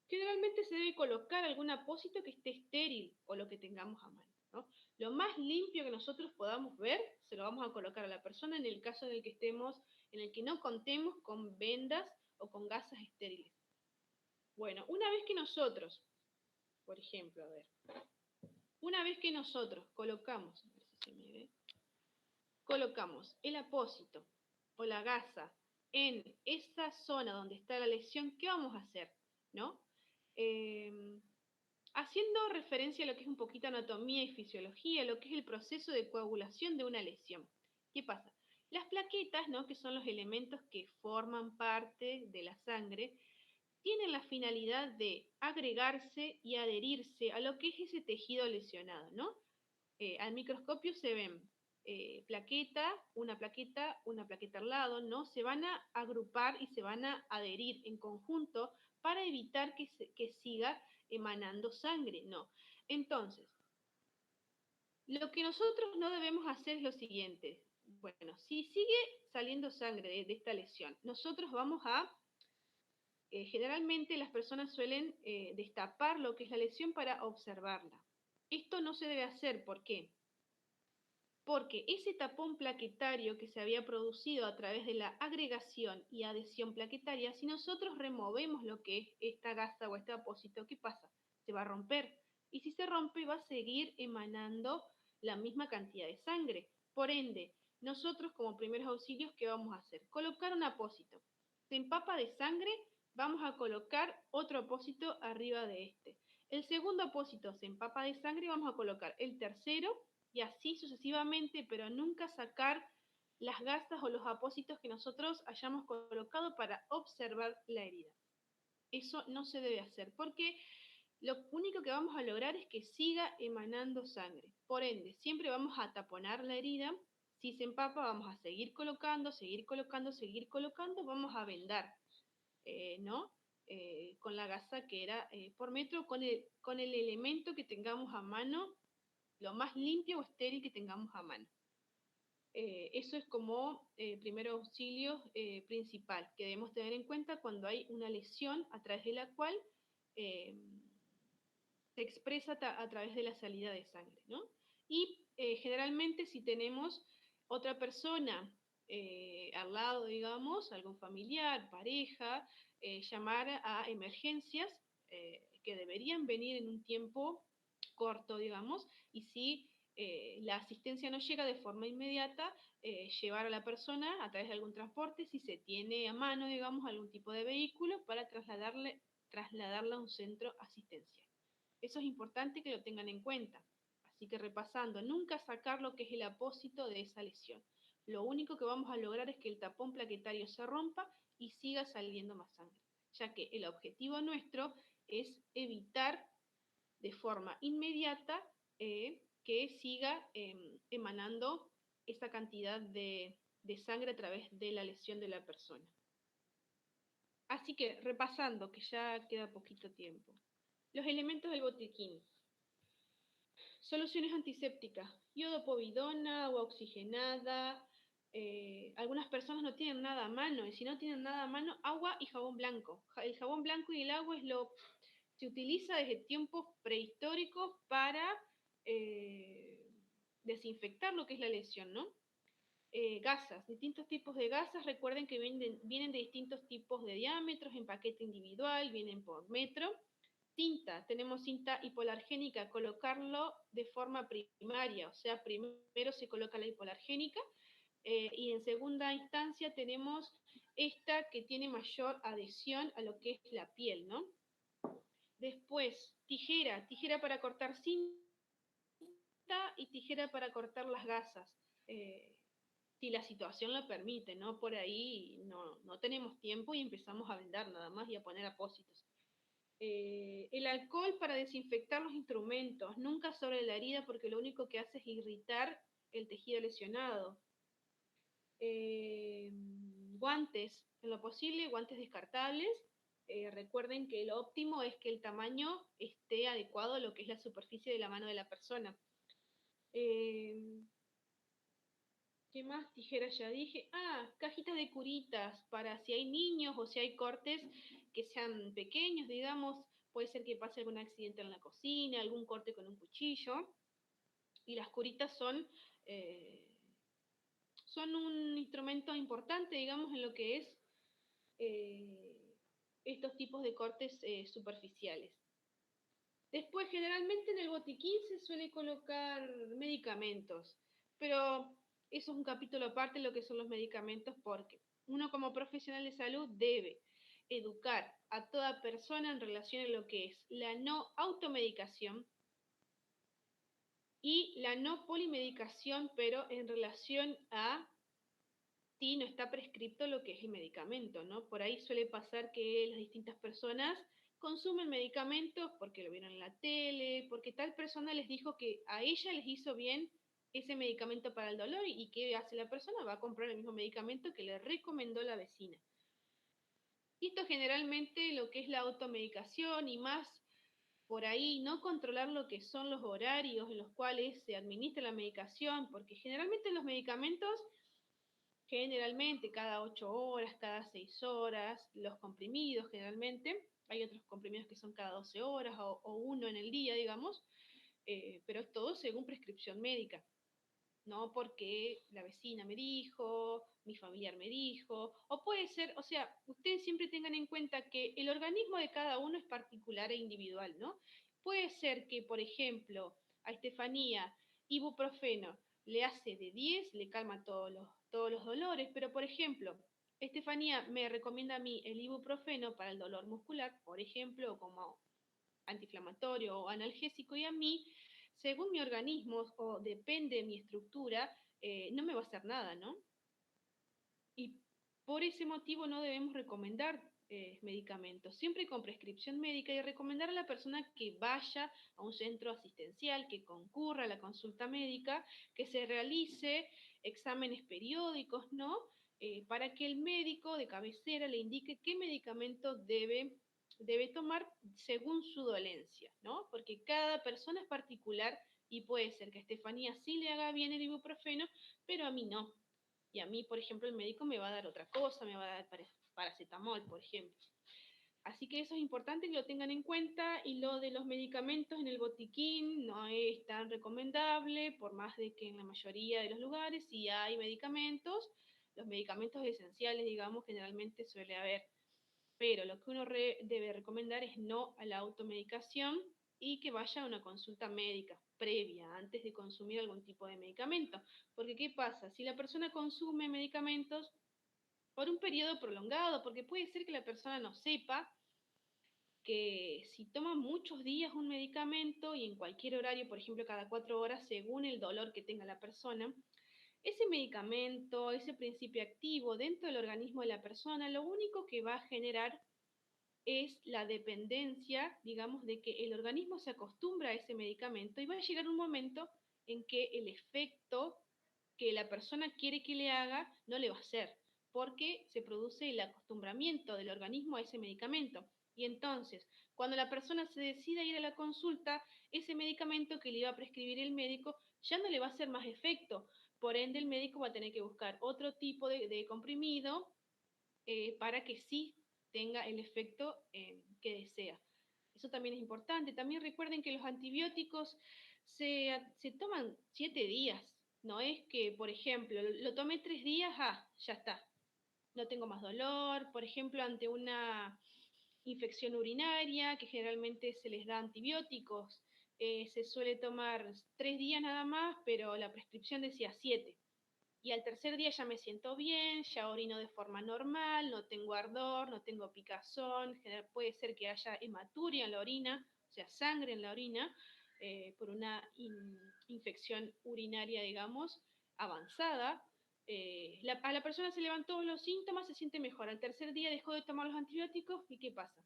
Generalmente se debe colocar algún apósito que esté estéril o lo que tengamos a mano, ¿no? Lo más limpio que nosotros podamos ver, se lo vamos a colocar a la persona en el caso en el que en el que no contemos con vendas o con gasas estériles. Bueno, una vez que nosotros, por ejemplo, a ver, una vez que nosotros colocamos, a ver si se me ve, colocamos el apósito o la gasa en esa zona donde está la lesión, ¿qué vamos a hacer? ¿No? Haciendo referencia a lo que es un poquito anatomía y fisiología, lo que es el proceso de coagulación de una lesión. ¿Qué pasa? Las plaquetas, ¿no? Que son los elementos que forman parte de la sangre, tienen la finalidad de agregarse y adherirse a lo que es ese tejido lesionado, ¿no? Al microscopio se ven una plaqueta al lado, ¿no? Se van a agrupar y se van a adherir en conjunto para evitar que siga emanando sangre, no. Entonces, lo que nosotros no debemos hacer es lo siguiente. Bueno, si sigue saliendo sangre de esta lesión, nosotros vamos a generalmente las personas suelen destapar lo que es la lesión para observarla. Esto no se debe hacer, ¿por qué? Porque ese tapón plaquetario que se había producido a través de la agregación y adhesión plaquetaria, si nosotros removemos lo que es esta gasa o este apósito, ¿qué pasa? Se va a romper. Y si se rompe, va a seguir emanando la misma cantidad de sangre. Por ende, nosotros como primeros auxilios, ¿qué vamos a hacer? Colocar un apósito. Se empapa de sangre, vamos a colocar otro apósito arriba de este. El segundo apósito se empapa de sangre y vamos a colocar el tercero y así sucesivamente, pero nunca sacar las gasas o los apósitos que nosotros hayamos colocado para observar la herida. Eso no se debe hacer porque lo único que vamos a lograr es que siga emanando sangre. Por ende, siempre vamos a taponar la herida. Si se empapa, vamos a seguir colocando, vamos a vendar, ¿no? Con la gasa que era por metro, con el elemento que tengamos a mano, lo más limpio o estéril que tengamos a mano. Eso es como primer auxilio principal que debemos tener en cuenta cuando hay una lesión a través de la cual se expresa a través de la salida de sangre, ¿no? Y generalmente si tenemos otra persona al lado, digamos, algún familiar, pareja, llamar a emergencias que deberían venir en un tiempo corto, digamos, y si la asistencia no llega de forma inmediata, llevar a la persona a través de algún transporte, si se tiene a mano, digamos, algún tipo de vehículo para trasladarla a un centro asistencial. Eso es importante que lo tengan en cuenta. Así que repasando, nunca sacar lo que es el apósito de esa lesión. Lo único que vamos a lograr es que el tapón plaquetario se rompa y siga saliendo más sangre, ya que el objetivo nuestro es evitar de forma inmediata que siga emanando esa cantidad de sangre a través de la lesión de la persona. Así que repasando, que ya queda poquito tiempo. Los elementos del botiquín. Soluciones antisépticas, iodopovidona, agua oxigenada. Algunas personas no tienen nada a mano, y si no tienen nada a mano, agua y jabón blanco. El jabón blanco y el agua se utiliza desde tiempos prehistóricos para desinfectar lo que es la lesión, ¿no? Gasas, distintos tipos de gasas, recuerden que vienen de distintos tipos de diámetros, en paquete individual, vienen por metro. Cinta, tenemos cinta hipoalergénica, colocarlo de forma primaria, o sea, primero se coloca la hipoalergénica y en segunda instancia tenemos esta que tiene mayor adhesión a lo que es la piel, ¿no? Después, tijera para cortar cinta y tijera para cortar las gasas. Si la situación lo permite, ¿no? Por ahí no tenemos tiempo y empezamos a vendar nada más y a poner apósitos. El alcohol para desinfectar los instrumentos, nunca sobre la herida porque lo único que hace es irritar el tejido lesionado. Guantes, en lo posible, guantes descartables. Recuerden que lo óptimo es que el tamaño esté adecuado a lo que es la superficie de la mano de la persona. ¿Qué más? Tijeras ya dije. Cajitas de curitas para si hay niños o si hay cortes que sean pequeños, digamos. Puede ser que pase algún accidente en la cocina, algún corte con un cuchillo. Y las curitas son un instrumento importante, digamos, en lo que es estos tipos de cortes superficiales. Después, generalmente en el botiquín se suele colocar medicamentos, pero eso es un capítulo aparte de lo que son los medicamentos, porque uno como profesional de salud debe educar a toda persona en relación a lo que es la no automedicación y la no polimedicación, pero en relación a si no está prescripto lo que es el medicamento, ¿no? Por ahí suele pasar que las distintas personas consumen medicamentos porque lo vieron en la tele, porque tal persona les dijo que a ella les hizo bien ese medicamento para el dolor y ¿qué hace la persona? Va a comprar el mismo medicamento que le recomendó la vecina. Y esto generalmente lo que es la automedicación y más por ahí no controlar lo que son los horarios en los cuales se administra la medicación, porque generalmente los medicamentos generalmente cada 8 horas, cada 6 horas, los comprimidos generalmente, hay otros comprimidos que son cada 12 horas o uno en el día, digamos, pero es todo según prescripción médica, no porque la vecina me dijo, mi familiar me dijo, o puede ser, o sea, ustedes siempre tengan en cuenta que el organismo de cada uno es particular e individual, ¿no? Puede ser que, por ejemplo, a Estefanía, ibuprofeno le hace de 10, le calma todos los dolores, pero por ejemplo, Estefanía me recomienda a mí el ibuprofeno para el dolor muscular, por ejemplo, como antiinflamatorio o analgésico, y a mí, según mi organismo o depende de mi estructura, no me va a hacer nada, ¿no? Y por ese motivo no debemos recomendar medicamentos, siempre con prescripción médica, y recomendar a la persona que vaya a un centro asistencial, que concurra a la consulta médica, que se realice exámenes periódicos, ¿no? Para que el médico de cabecera le indique qué medicamento debe tomar según su dolencia, ¿no? Porque cada persona es particular y puede ser que a Estefanía sí le haga bien el ibuprofeno, pero a mí no. Y a mí, por ejemplo, el médico me va a dar otra cosa, me va a dar paracetamol, por ejemplo. Así que eso es importante que lo tengan en cuenta, y lo de los medicamentos en el botiquín no es tan recomendable, por más de que en la mayoría de los lugares sí hay medicamentos, los medicamentos esenciales, digamos, generalmente suele haber, pero lo que uno debe recomendar es no a la automedicación y que vaya a una consulta médica previa antes de consumir algún tipo de medicamento. Porque ¿qué pasa? Si la persona consume medicamentos por un periodo prolongado, porque puede ser que la persona no sepa que si toma muchos días un medicamento y en cualquier horario, por ejemplo cada 4 horas, según el dolor que tenga la persona, ese medicamento, ese principio activo dentro del organismo de la persona, lo único que va a generar es la dependencia, digamos, de que el organismo se acostumbra a ese medicamento, y va a llegar un momento en que el efecto que la persona quiere que le haga no le va a hacer, porque se produce el acostumbramiento del organismo a ese medicamento. Y entonces, cuando la persona se decida a ir a la consulta, ese medicamento que le iba a prescribir el médico ya no le va a hacer más efecto. Por ende, el médico va a tener que buscar otro tipo de comprimido para que sí tenga el efecto que desea. Eso también es importante. También recuerden que los antibióticos se toman 7 días. No es que, por ejemplo, lo tomé 3 días, ya está. No tengo más dolor. Por ejemplo, ante una infección urinaria, que generalmente se les da antibióticos, se suele tomar 3 días nada más, pero la prescripción decía 7. Y al tercer día ya me siento bien, ya orino de forma normal, no tengo ardor, no tengo picazón, puede ser que haya hematuria en la orina, o sea, sangre en la orina, por una infección urinaria, digamos, avanzada. A la persona se le van todos los síntomas, se siente mejor. Al tercer día dejó de tomar los antibióticos, ¿y qué pasa?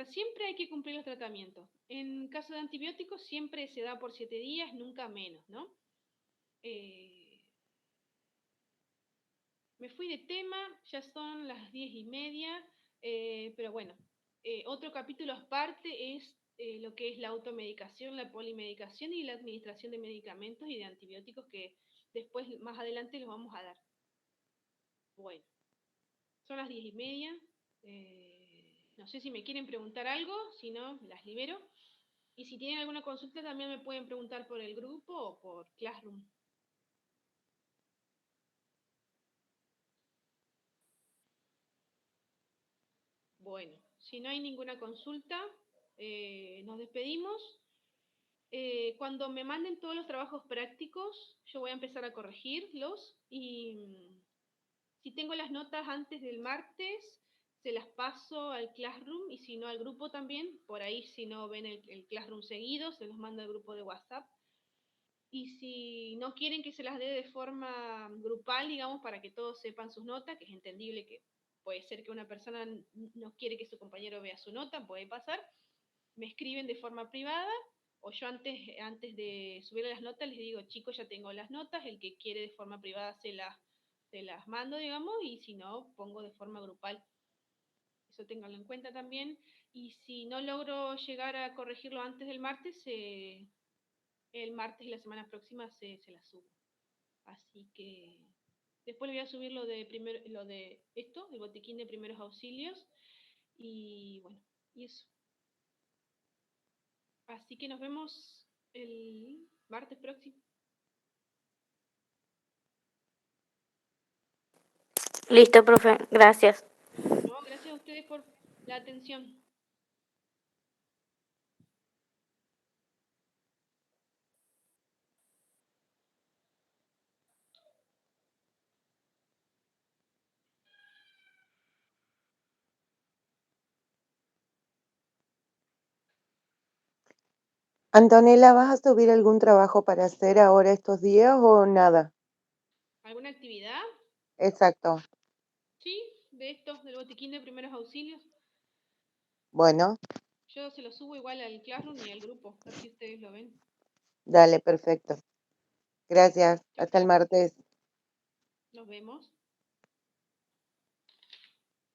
Siempre hay que cumplir los tratamientos. En caso de antibióticos siempre se da por 7 días, nunca menos, ¿no? Me fui de tema, ya son las 10:30, pero bueno, otro capítulo aparte es lo que es la automedicación, la polimedicación y la administración de medicamentos y de antibióticos, que después, más adelante, los vamos a dar. Bueno, son las 10:30. No sé si me quieren preguntar algo, si no, las libero. Y si tienen alguna consulta, también me pueden preguntar por el grupo o por Classroom. Bueno, si no hay ninguna consulta, nos despedimos. Cuando me manden todos los trabajos prácticos, yo voy a empezar a corregirlos, y si tengo las notas antes del martes, se las paso al Classroom, y si no al grupo también. Por ahí, si no ven el Classroom seguido, se los mando al grupo de WhatsApp. Y si no quieren que se las dé de forma grupal, digamos, para que todos sepan sus notas, que es entendible que puede ser que una persona no quiere que su compañero vea su nota, puede pasar, me escriben de forma privada, o yo antes de subir las notas les digo: chicos, ya tengo las notas, el que quiere de forma privada se las mando, digamos, y si no, pongo de forma grupal. Eso ténganlo en cuenta también. Y si no logro llegar a corregirlo antes del martes, el martes y la semana próxima se la subo. Así que después le voy a subir lo de esto, el botiquín de primeros auxilios. Y bueno, y eso. Así que nos vemos el martes próximo. Listo, profe, gracias. No, gracias a ustedes por la atención. Antonella, ¿vas a subir algún trabajo para hacer ahora estos días o nada? ¿Alguna actividad? Exacto. Sí, de estos, del botiquín de primeros auxilios. Bueno, Yo se lo subo igual al Classroom y al grupo, así ustedes lo ven. dale, perfecto. Gracias. Chau, Hasta el chau. martes. Nos vemos.